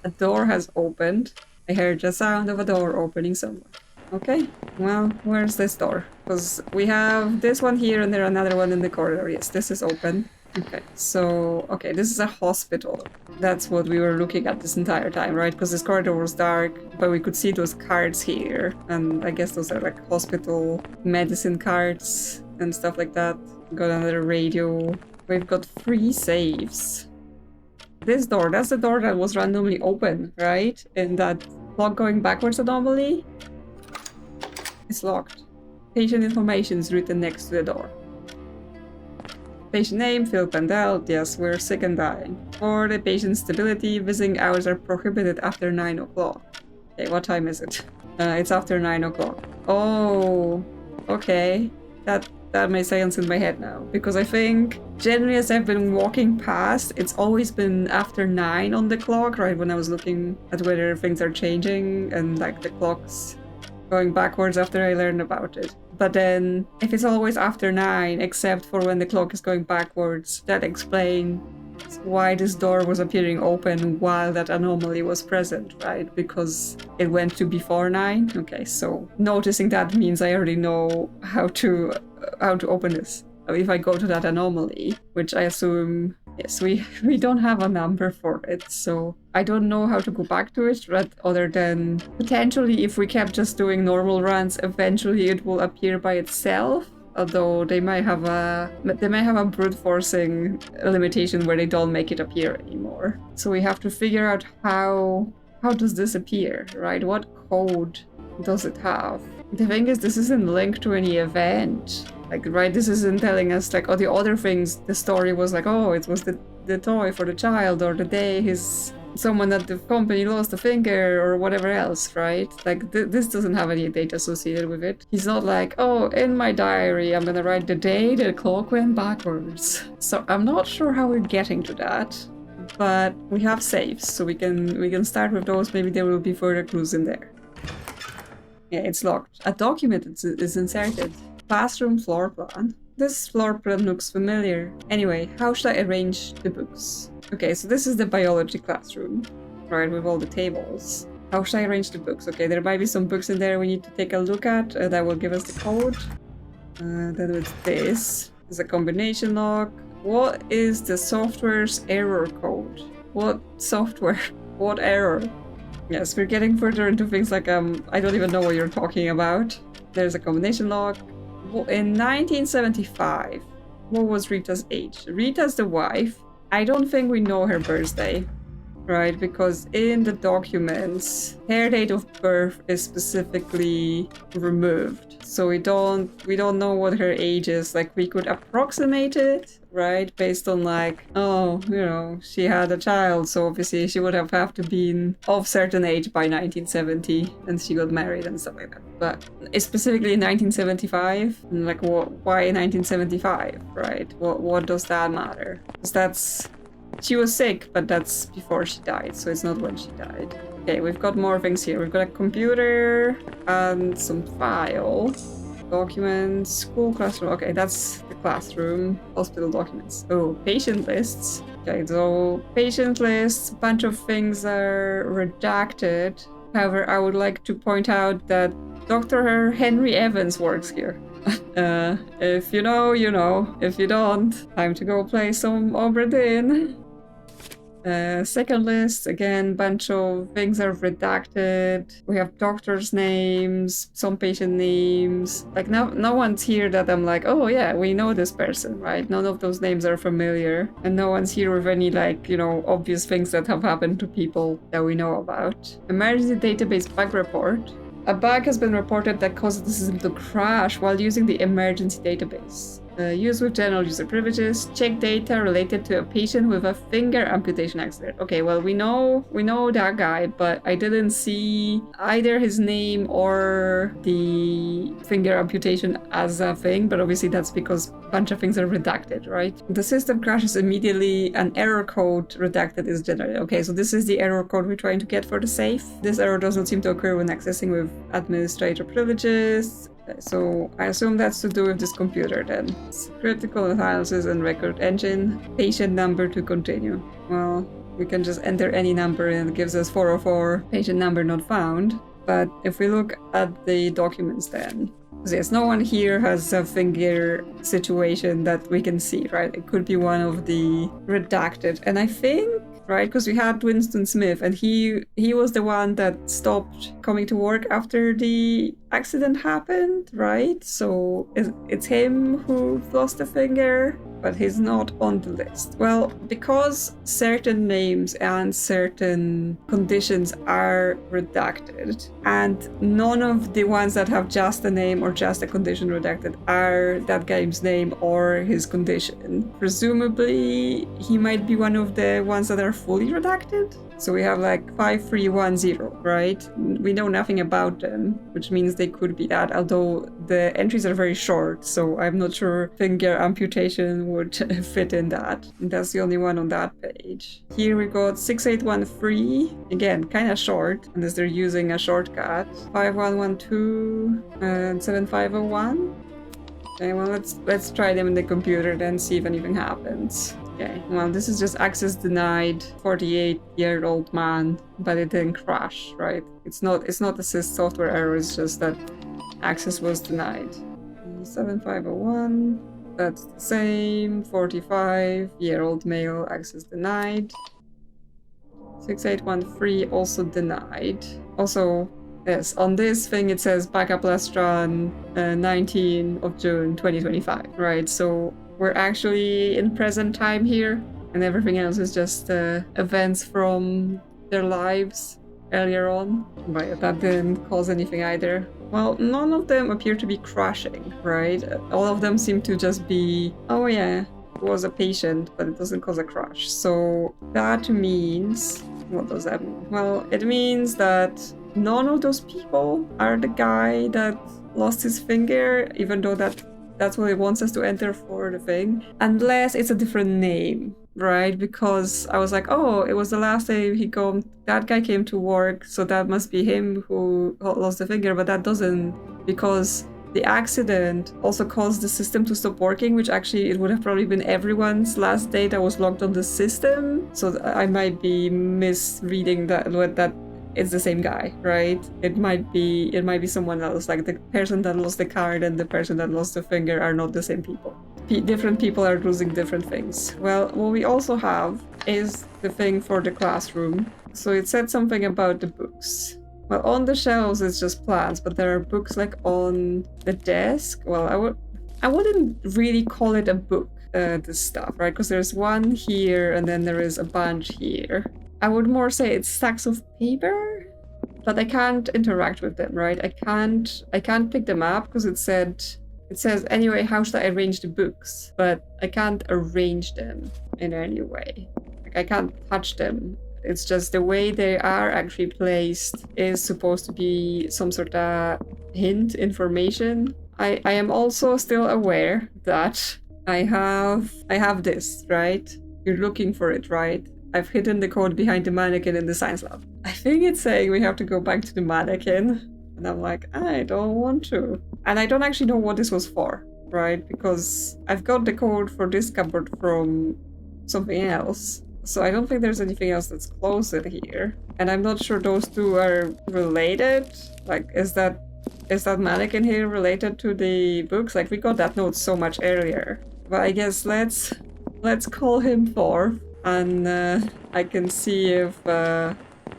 A door has opened. I heard the sound of a door opening somewhere. Okay, well, where's this door? Because we have this one here and there's another one in the corridor. Yes, this is open. Okay, so, okay, this is a hospital. That's what we were looking at this entire time, right? Because this corridor was dark, but we could see those cards here. And I guess those are like hospital medicine cards and stuff like that. Got another radio. We've got 3 saves. This door, that's the door that was randomly open, right? In that clock going backwards anomaly. It's locked. Patient information is written next to the door. Patient name, Phil Pandel. Yes, we're sick and dying. For the patient's stability, visiting hours are prohibited after 9 o'clock. Okay, what time is it? It's after 9 o'clock. Oh, okay. That makes sense in my head now. Because I think, generally as I've been walking past, it's always been after 9 on the clock, right? When I was looking at whether things are changing and like the clocks going backwards after I learned about it. But then, if it's always after 9, except for when the clock is going backwards, that explains why this door was appearing open while that anomaly was present, right? Because it went to before 9. Okay, so noticing that means I already know how to open this. If I go to that anomaly, which I assume, yes, we don't have a number for it, so I don't know how to go back to it, right? Other than potentially if we kept just doing normal runs, eventually it will appear by itself. Although they might have a brute forcing limitation where they don't make it appear anymore. So we have to figure out how does this appear, right? What code does it have? The thing is, this isn't linked to any event. Like, right, this isn't telling us, like, oh, the other things, the story was like, oh, it was the toy for the child, or the day someone at the company lost a finger, or whatever else, right? Like, this doesn't have any data associated with it. He's not like, oh, in my diary, I'm gonna write the day the clock went backwards. So I'm not sure how we're getting to that. But we have saves, so we can start with those. Maybe there will be further clues in there. Yeah, it's locked. A document is inserted. Classroom floor plan. This floor plan looks familiar. Anyway, how should I arrange the books? Okay, so this is the biology classroom, right, with all the tables. How should I arrange the books? Okay, there might be some books in there we need to take a look at. That will give us the code. Then with this is a combination lock. What is the software's error code? What software? What error? Yes, we're getting further into things like, I don't even know what you're talking about. There's a combination lock. In 1975, what was Rita's age? Rita's the wife. I don't think we know her birthday, right? Because in the documents, her date of birth is specifically removed. So we don't know what her age is. Like, we could approximate it, right? Based on like, oh, you know, she had a child, so obviously she would have to be of certain age by 1970, and she got married and stuff like that. But specifically in 1975, like, why 1975, right? What does that matter? Because she was sick, but that's before she died, so it's not when she died. Okay, we've got more things here. We've got a computer and some files, documents, school classroom. Okay, that's the classroom, hospital documents. Oh, patient lists. Okay, so patient lists, a bunch of things are redacted. However, I would like to point out that Dr. Henry Evans works here. If you know, you know. If you don't, time to go play some Obra Dinn. Second list, again, bunch of things are redacted. We have doctors' names, some patient names. Like, no one's here that I'm like, oh yeah, we know this person, right? None of those names are familiar. And no one's here with any, like, you know, obvious things that have happened to people that we know about. Emergency database bug report. A bug has been reported that causes the system to crash while using the emergency database. Use with general user privileges. Check data related to a patient with a finger amputation accident. Okay, well, we know that guy, but I didn't see either his name or the finger amputation as a thing, but obviously that's because a bunch of things are redacted, right? The system crashes immediately. An error code redacted is generated. Okay, so this is the error code we're trying to get for the safe. This error does not seem to occur when accessing with administrator privileges. So I assume that's to do with this computer then. It's critical analysis and record engine. Patient number to continue. Well, we can just enter any number and it gives us 404, patient number not found. But if we look at the documents then, because yes, no one here has a finger situation that we can see, right? It could be one of the redacted. And I think, right, because we had Winston Smith and he was the one that stopped coming to work after the accident happened, right? So it's him who lost a finger, but he's not on the list. Well, because certain names and certain conditions are redacted, and none of the ones that have just a name or just a condition redacted are that guy's name or his condition, presumably he might be one of the ones that are fully redacted. So we have like 5310, right? We know nothing about them, which means they could be that, although the entries are very short, so I'm not sure finger amputation would fit in that. And that's the only one on that page. Here we got 6813, again, kind of short, unless they're using a shortcut. 5112 and 7501. Okay, well, let's try them in the computer then, see if anything happens. Okay, well, this is just access denied, 48-year-old man, but it didn't crash, right? It's not a software error, it's just that access was denied. 7501, that's the same, 45-year-old male, access denied. 6813, also denied. Also, yes, on this thing it says backup last run 19 of June 2025, right? So we're actually in present time here, and everything else is just events from their lives earlier on. But that didn't cause anything either. Well, none of them appear to be crashing, right? All of them seem to just be, oh yeah, it was a patient, but it doesn't cause a crash. So that means, what does that mean? Well, it means that none of those people are the guy that lost his finger, even though that's what it wants us to enter for the thing. Unless it's a different name, right? Because I was like, oh, it was the last day that guy came to work, so that must be him who lost the finger, but that doesn't, because the accident also caused the system to stop working, which actually it would have probably been everyone's last day that was logged on the system. So I might be misreading that it's the same guy, right? It might be someone else, like the person that lost the card and the person that lost the finger are not the same people. Different people are losing different things. Well, what we also have is the thing for the classroom. So it said something about the books. Well, on the shelves it's just plans, but there are books like on the desk. Well, I wouldn't really call it a book, this stuff, right? Because there's one here and then there is a bunch here. I would more say it's stacks of paper, but I can't interact with them, right? I can't pick them up because it says anyway, how should I arrange the books? But I can't arrange them in any way. Like, I can't touch them. It's just the way they are actually placed is supposed to be some sort of hint information. I am also still aware that I have this, right? You're looking for it, right? I've hidden the code behind the mannequin in the science lab. I think it's saying we have to go back to the mannequin. And I'm like, I don't want to. And I don't actually know what this was for, right? Because I've got the code for this cupboard from something else. So I don't think there's anything else that's closed in here. And I'm not sure those two are related. Like, is that mannequin here related to the books? Like, we got that note so much earlier. But I guess let's call him forth. and I can see if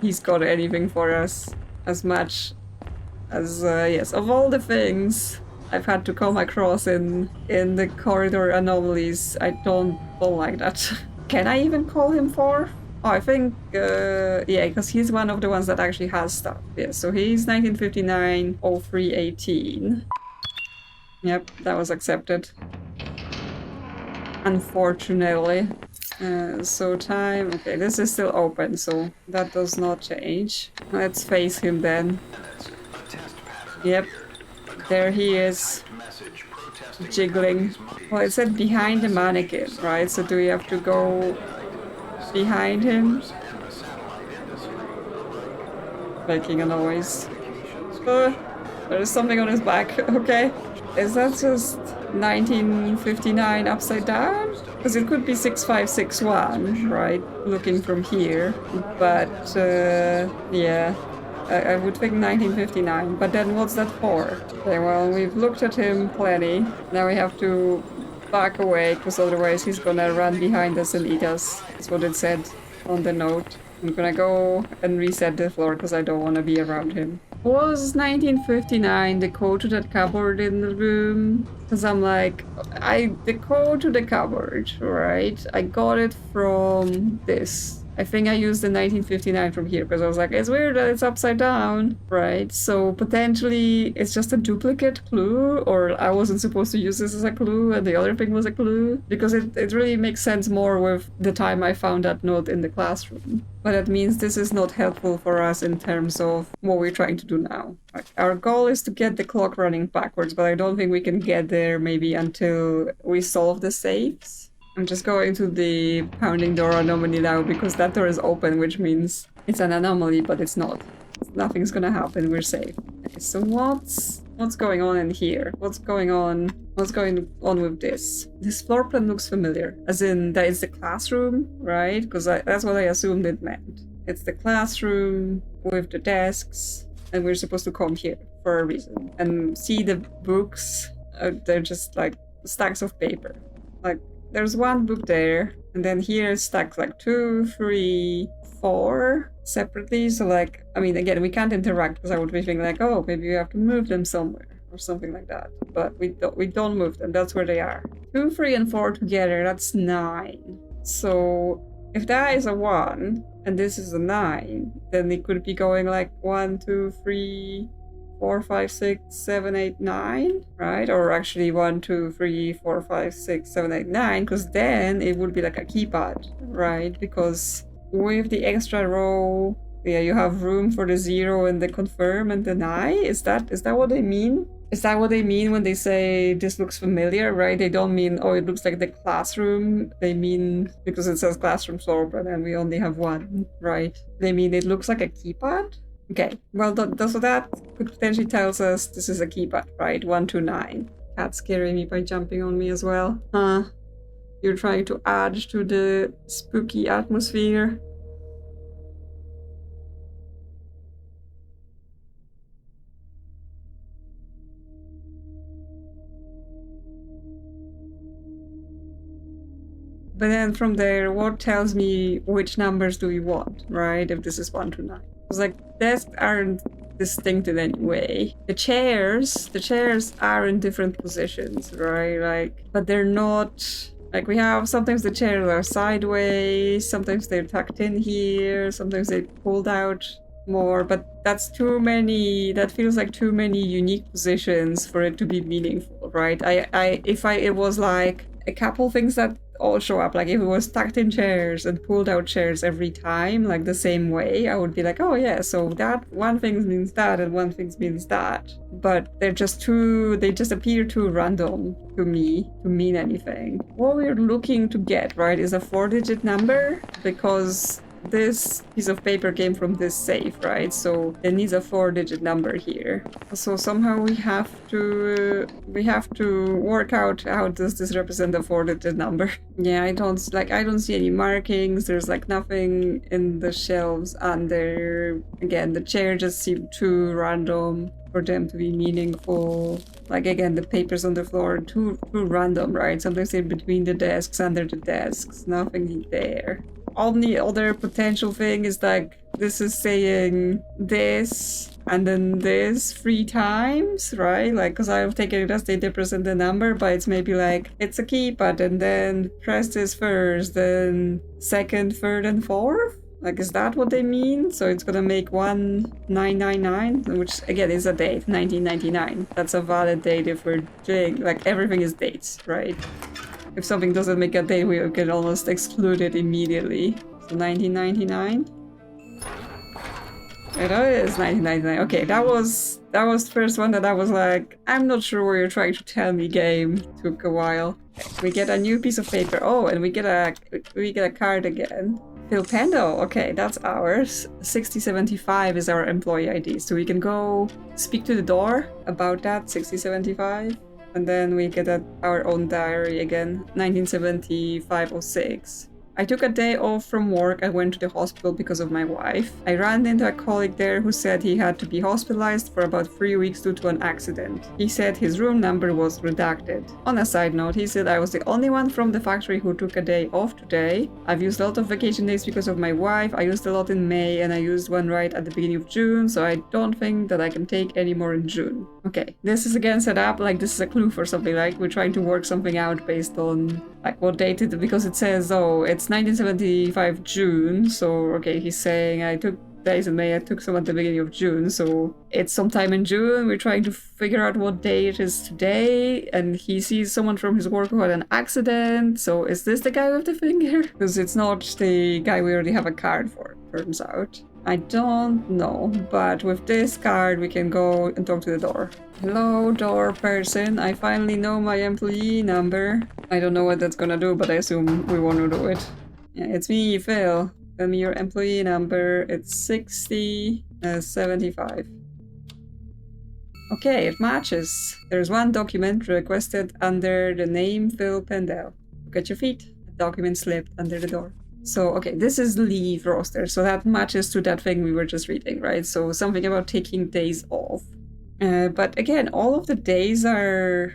he's got anything for us. As much as yes, of all the things I've had to come across in the corridor anomalies, I don't like that. Can I even call him for? Oh, I think yeah, because he's one of the ones that actually has stuff. Yeah, so he's 1959 0318. Yep, that was accepted. Unfortunately. So time, okay, this is still open, so that does not change. Let's face him then. Yep, there he is, jiggling. Well, it said behind the mannequin, right? So do we have to go behind him? Making a noise. There's something on his back, okay. Is that just 1959 upside down? Because it could be 6561, right? Looking from here. But, yeah. I would think 1959. But then what's that for? Okay, well, we've looked at him plenty. Now we have to back away, because otherwise he's gonna run behind us and eat us. That's what it said on the note. I'm gonna go and reset the floor, because I don't want to be around him. Was 1959 the code to that cupboard in the room? Because I'm like, the code to the cupboard, right? I got it from this. I think I used the 1959 from here because I was like, it's weird that it's upside down, right? So potentially it's just a duplicate clue, or I wasn't supposed to use this as a clue and the other thing was a clue, because it really makes sense more with the time I found that note in the classroom. But that means this is not helpful for us in terms of what we're trying to do now. Like, our goal is to get the clock running backwards, but I don't think we can get there maybe until we solve the safes. I'm just going to the pounding door anomaly now because that door is open, which means it's an anomaly, but it's not. Nothing's gonna happen, we're safe. Okay, so what's going on in here? What's going on with this? This floor plan looks familiar. As in, that is the classroom, right? Because that's what I assumed it meant. It's the classroom with the desks, and we're supposed to come here for a reason. And see the books, they're just like stacks of paper. Like, there's one book there, and then here it's stacked like 2, 3, 4 separately. So like, I mean, again, we can't interact because I would be thinking like, oh, maybe we have to move them somewhere or something like that. But we don't move them. That's where they are. 2, 3, and 4 together. That's 9. So if that is a 1 and this is a 9, then it could be going like 1, 2, 3. 4, 5, 6, 7, 8, 9, right? Or actually 1, 2, 3, 4, 5, 6, 7, 8, 9, because then it would be like a keypad, right? Because with the extra row, yeah, you have room for the 0 and the confirm and deny. Is that what they mean? Is that what they mean when they say this looks familiar, right? They don't mean, oh, it looks like the classroom. They mean, because it says classroom floor, but then we only have 1, right? They mean it looks like a keypad? Okay, well, so that could potentially tells us this is a keypad, right? 1 to 9. Cat's scaring me by jumping on me as well. Huh? You're trying to add to the spooky atmosphere. But then from there, what tells me which numbers do we want, right? If this is 1 to 9. Because like, desks aren't distinct in any way. The chairs are in different positions, right? Like, but they're not, like, we have, sometimes the chairs are sideways, sometimes they're tucked in here, sometimes they pulled out more, but that's too many, that feels like too many unique positions for it to be meaningful, right? If it was like a couple things that all show up, like if it was tucked in chairs and pulled out chairs every time, like the same way, I would be like, oh yeah, so that one thing means that and one thing means that. But they just appear too random to me to mean anything. What we're looking to get, right, is a 4-digit number, because this piece of paper came from this safe, right? So it needs a 4-digit number here. So somehow we have to work out how does this represent a 4-digit number. Yeah, I don't see any markings. There's like nothing in the shelves under. Again, the chair just seemed too random for them to be meaningful. Like, again, the papers on the floor, too random, right? Sometimes they're between the desks, under the desks, nothing there. only other potential thing is like this is saying this and then this 3 times, right? Like, because I've taken it as they represent the number, but it's maybe like it's a keypad and then press this first, then second, third, and fourth. Like, is that what they mean? So it's gonna make 1999, which again is a date, 1999. That's a valid date if we're doing, like, everything is dates, right? If something doesn't make a date, we can almost exclude it immediately. So 1999? It is 1999. Okay, that was the first one that I was like, I'm not sure what you're trying to tell me, game. Took a while. We get a new piece of paper. Oh, and we get a card again. Phil Pendle, okay, that's ours. 6075 is our employee ID, so we can go speak to the door about that, 6075. And then we get our own diary again, 1975-06. I took a day off from work and went to the hospital because of my wife. I ran into a colleague there who said he had to be hospitalized for about 3 weeks due to an accident. He said his room number was redacted. On a side note, he said I was the only one from the factory who took a day off today. I've used a lot of vacation days because of my wife. I used a lot in May and I used one right at the beginning of June, so I don't think that I can take any more in June. Okay, this is again set up like this is a clue for something, like we're trying to work something out based on like what date it, because it says, oh, it's 1975 June, so okay, he's saying I took days in May, I took some at the beginning of June, so it's sometime in June. We're trying to figure out what day it is today, and he sees someone from his work who had an accident, so is this the guy with the finger? Because it's not the guy we already have a card for, turns out. I don't know, but with this card we can go and talk to the door. Hello, door person. I finally know my employee number. I don't know what that's gonna do, but I assume we want to do it. Yeah, it's me, Phil. Tell me your employee number. It's 6075. Okay, it matches. There's one document requested under the name Phil Pendle. Look at your feet. A document slipped under the door. So, okay, this is leave roster, so that matches to that thing we were just reading, right? So something about taking days off. But again, all of the days are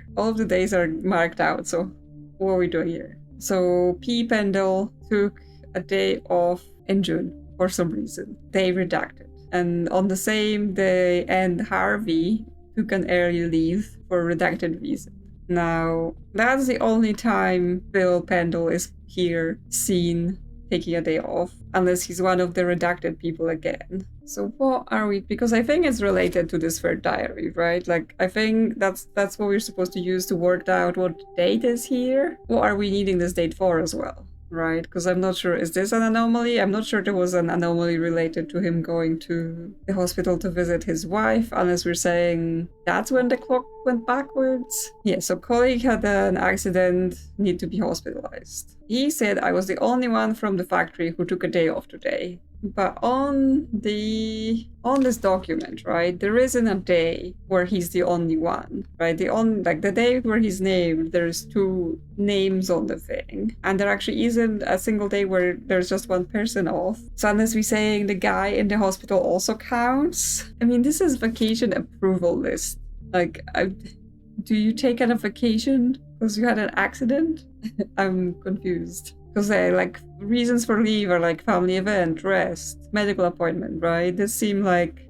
marked out, so what are we doing here? So P. Pendle took a day off in June for some reason. They redacted. And on the same day, and Harvey took an early leave for redacted reason. Now, that's the only time Bill Pendle is here seen taking a day off, unless he's one of the redacted people again. So what are we, because I think it's related to this third diary, right? Like, I think that's what we're supposed to use to work out what date is here. What are we needing this date for as well, right? Because I'm not sure, is this an anomaly? I'm not sure there was an anomaly related to him going to the hospital to visit his wife, unless we're saying that's when the clock went backwards. Yeah, so colleague had an accident, need to be hospitalized. He said I was the only one from the factory who took a day off today. But on this document, right, there isn't a day where he's the only one, right? The day where he's named, there's 2 names on the thing, and there actually isn't a single day where there's just one person off. So unless we're saying the guy in the hospital also counts, I mean, this is vacation approval list. Like, do you take out a vacation because you had an accident? I'm confused. Because like reasons for leave are like family event, rest, medical appointment, right? This seems like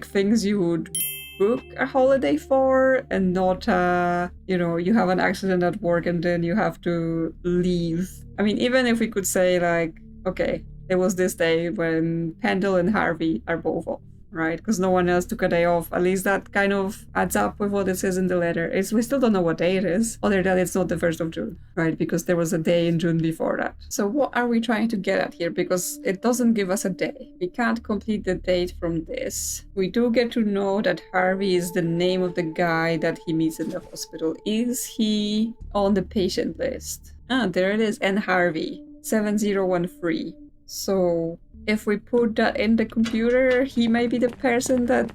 things you would book a holiday for, and not you have an accident at work and then you have to leave. I mean, even if we could say like, okay, it was this day when Pendle and Harvey are both off, right? Because no one else took a day off. At least that kind of adds up with what it says in the letter. We still don't know what day it is, other than it's not the 1st of June, right? Because there was a day in June before that. So what are we trying to get at here? Because it doesn't give us a day. We can't complete the date from this. We do get to know that Harvey is the name of the guy that he meets in the hospital. Is he on the patient list? Ah, there it is. And Harvey, 7013. So if we put that in the computer, he may be the person that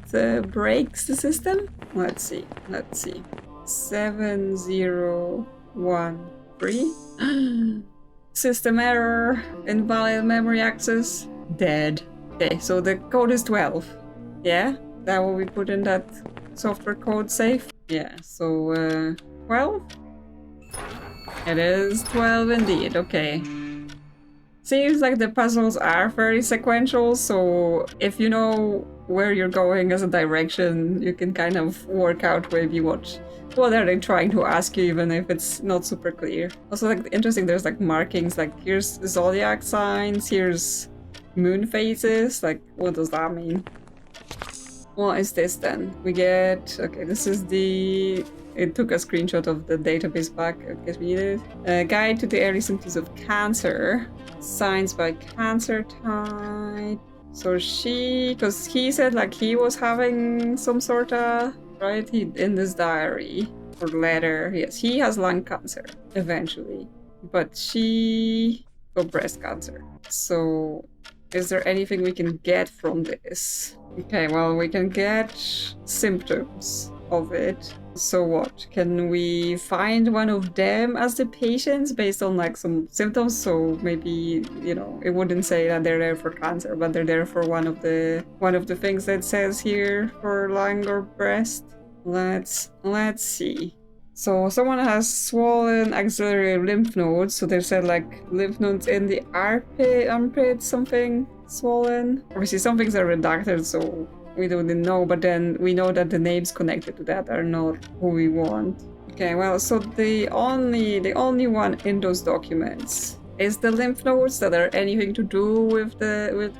breaks the system. Let's see. 7013. System error. Invalid memory access. Dead. Okay, so the code is 12. Yeah? That what we put in that software code safe? Yeah, so 12? It is 12 indeed, okay. Seems like the puzzles are very sequential, so if you know where you're going as a direction, you can kind of work out maybe what are they trying to ask you, even if it's not super clear. Also, like interesting, there's like markings, like here's zodiac signs, here's moon phases. Like, what does that mean? What is this then? We get okay. This is the. It took a screenshot of the database back. I guess we need it. A guide to the early symptoms of cancer. Signs by cancer type. So because he said like he was having some sort of right in this diary or letter. Yes, he has lung cancer eventually, but she got breast cancer. So, is there anything we can get from this? Okay, well, we can get symptoms of it. So what? Can we find one of them as the patients based on like some symptoms? So maybe, you know, it wouldn't say that they're there for cancer, but they're there for one of the things that says here for lung or breast. Let's see. So someone has swollen axillary lymph nodes. So they said like lymph nodes in the armpit, something swollen. Obviously some things are redacted, so we don't know, but then we know that the names connected to that are not who we want. Okay, well, so the only one in those documents is the lymph nodes that are anything to do with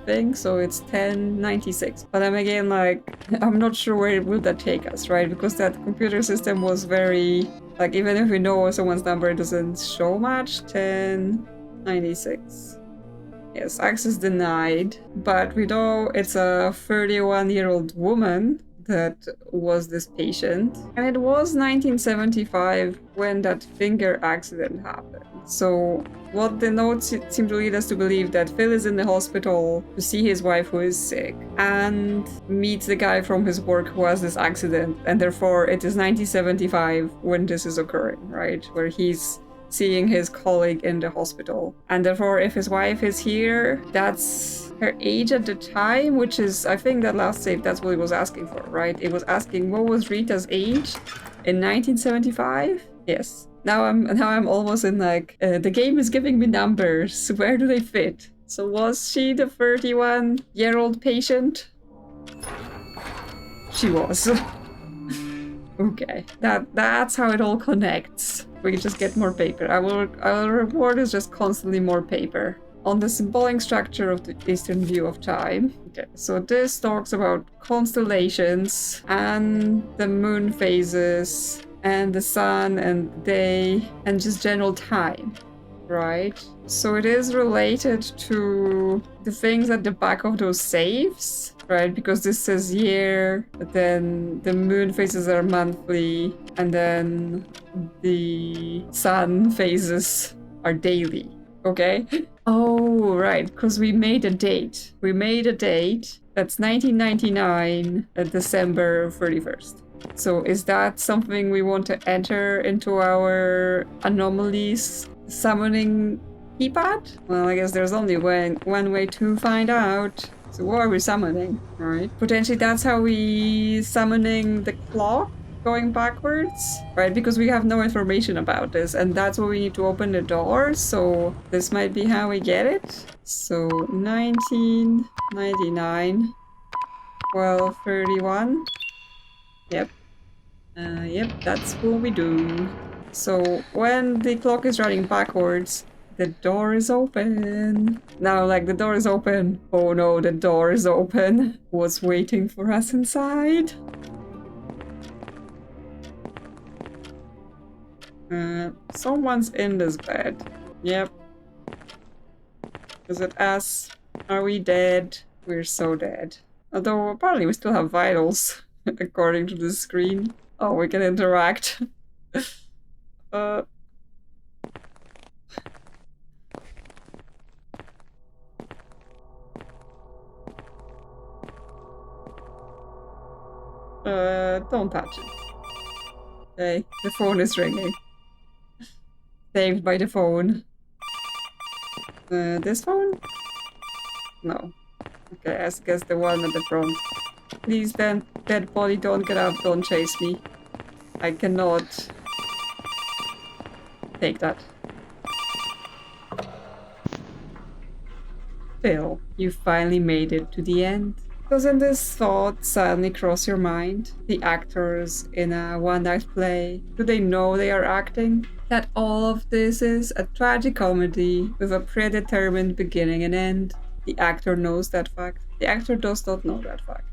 things. So it's 1096. But I'm again like, I'm not sure where will that take us, right? Because that computer system was very like, even if we know someone's number, it doesn't show much. 1096. Yes, access denied, but we know it's a 31-year-old woman that was this patient. And it was 1975 when that finger accident happened. So what the notes seem to lead us to believe that Phil is in the hospital to see his wife who is sick and meets the guy from his work who has this accident. And therefore it is 1975 when this is occurring, right? Where he's seeing his colleague in the hospital. And therefore, if his wife is here, that's her age at the time, which is, I think that last save, that's what it was asking for, right? It was asking what was Rita's age in 1975? Yes. Now I'm almost in like, the game is giving me numbers. Where do they fit? So was she the 31-year-old patient? She was. Okay, that's how it all connects. We can just get more paper. Our reward is just constantly more paper. On the symbolic structure of the Eastern view of time. Okay, so this talks about constellations and the moon phases and the sun and day and just general time, right? So it is related to the things at the back of those saves, right? Because this says year, but then the moon phases are monthly, and then the sun phases are daily, okay? Oh, right, because we made a date. We made a date. That's 1999, December 31st. So is that something we want to enter into our anomalies summoning keypad? Well, I guess there's only one way to find out. So what are we summoning, right? Potentially that's how we summoning the clock going backwards, right? Because we have no information about this, and that's why we need to open the door. So this might be how we get it. So 1999, 12:31. Yep. Yep, that's what we do. So when the clock is running backwards, the door is open. Now, like, the door is open. Oh no, the door is open. What's waiting for us inside? Someone's in this bed. Yep. Is it us? Are we dead? We're so dead. Although, apparently we still have vitals, according to the screen. Oh, we can interact. Don't touch it. Okay, the phone is ringing. Saved by the phone. This phone? No. Okay, I guess the one at the front. Please, then, dead body, don't get up, don't chase me. I cannot take that. Phil, you finally made it to the end. Doesn't this thought suddenly cross your mind? The actors in a one-act play, do they know they are acting? That all of this is a tragic comedy with a predetermined beginning and end? The actor knows that fact. The actor does not know that fact.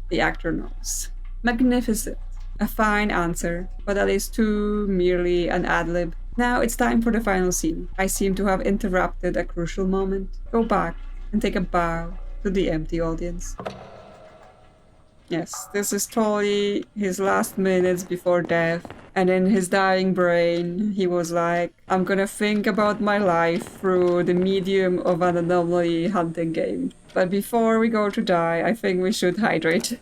The actor knows. Magnificent. A fine answer, but that is too merely an ad-lib. Now it's time for the final scene. I seem to have interrupted a crucial moment. Go back and take a bow to the empty audience. Yes, this is totally his last minutes before death. And in his dying brain, he was like, I'm gonna think about my life through the medium of an anomaly hunting game. But before we go to die, I think we should hydrate.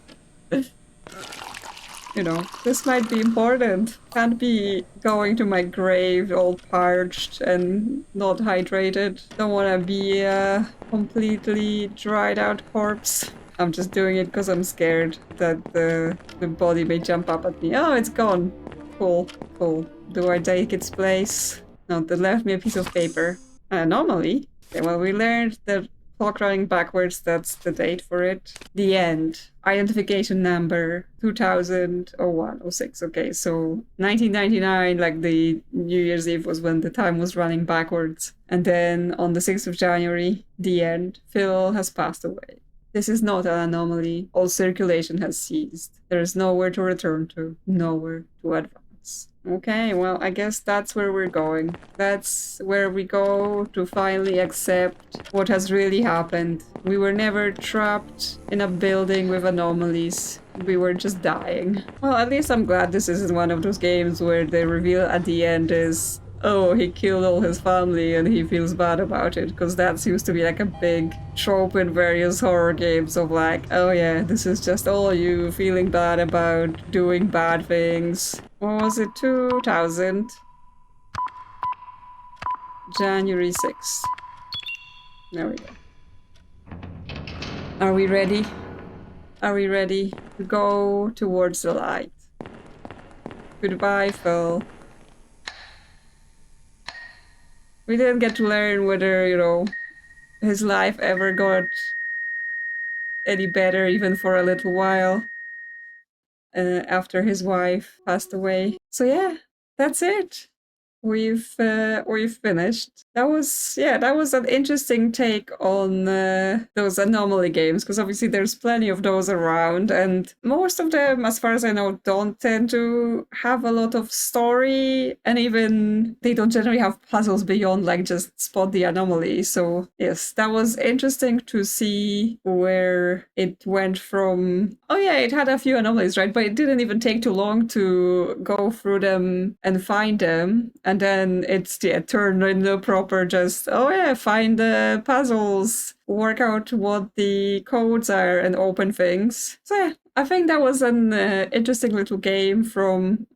You know, this might be important. Can't be going to my grave all parched and not hydrated. Don't wanna be a completely dried out corpse. I'm just doing it because I'm scared that the body may jump up at me. Oh, it's gone. Cool, cool. Do I take its place? No, they left me a piece of paper. An anomaly? Okay, well, we learned that clock running backwards, that's the date for it. The end. Identification number 2001-06. Okay, so 1999, like the New Year's Eve was when the time was running backwards. And then on the 6th of January, the end. Phil has passed away. This is not an anomaly. All circulation has ceased. There is nowhere to return to, nowhere to advance. Okay, well, I guess that's where we're going. That's where we go to finally accept what has really happened. We were never trapped in a building with anomalies. We were just dying. Well, at least I'm glad this isn't one of those games where the reveal at the end is, oh, he killed all his family and he feels bad about it, because that seems to be like a big trope in various horror games of like, oh yeah, this is just all you feeling bad about doing bad things. What was it? 2000? January 6th. There we go. Are we ready? Are we ready to go towards the light? Goodbye, Phil. We didn't get to learn whether, you know, his life ever got any better, even for a little while, after his wife passed away. So yeah, that's it. We've finished. That was an interesting take on those anomaly games, because obviously there's plenty of those around, and most of them, as far as I know, don't tend to have a lot of story, and even they don't generally have puzzles beyond like just spot the anomaly. So yes, that was interesting to see where it went from, oh yeah, it had a few anomalies, right? But it didn't even take too long to go through them and find them. And then it's turned into proper just, oh yeah, find the puzzles, work out what the codes are and open things. So yeah, I think that was an interesting little game from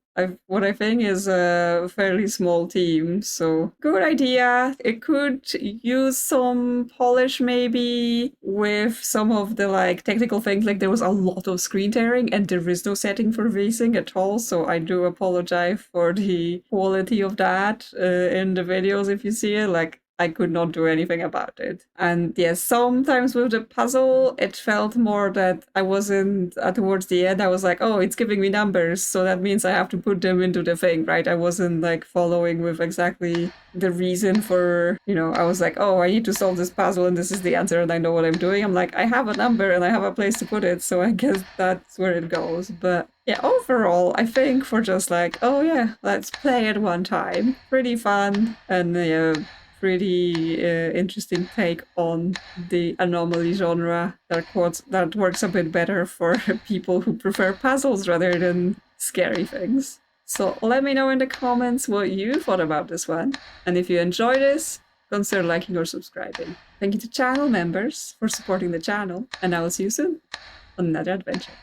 what I think is a fairly small team. So good idea. It could use some polish maybe with some of the like technical things. Like there was a lot of screen tearing and there is no setting for racing at all. So I do apologize for the quality of that in the videos if you see it. Like I could not do anything about it. And yes, sometimes with the puzzle, it felt more that I wasn't, towards the end, I was like, oh, it's giving me numbers, so that means I have to put them into the thing, right? I wasn't like following with exactly the reason for, you know, I was like, oh, I need to solve this puzzle and this is the answer and I know what I'm doing. I'm like, I have a number and I have a place to put it, so I guess that's where it goes. But yeah, overall, I think for just like, oh yeah, let's play it one time. Pretty fun and pretty interesting take on the anomaly genre that works a bit better for people who prefer puzzles rather than scary things. So let me know in the comments what you thought about this one. And if you enjoy this, consider liking or subscribing. Thank you to channel members for supporting the channel, and I will see you soon on another adventure.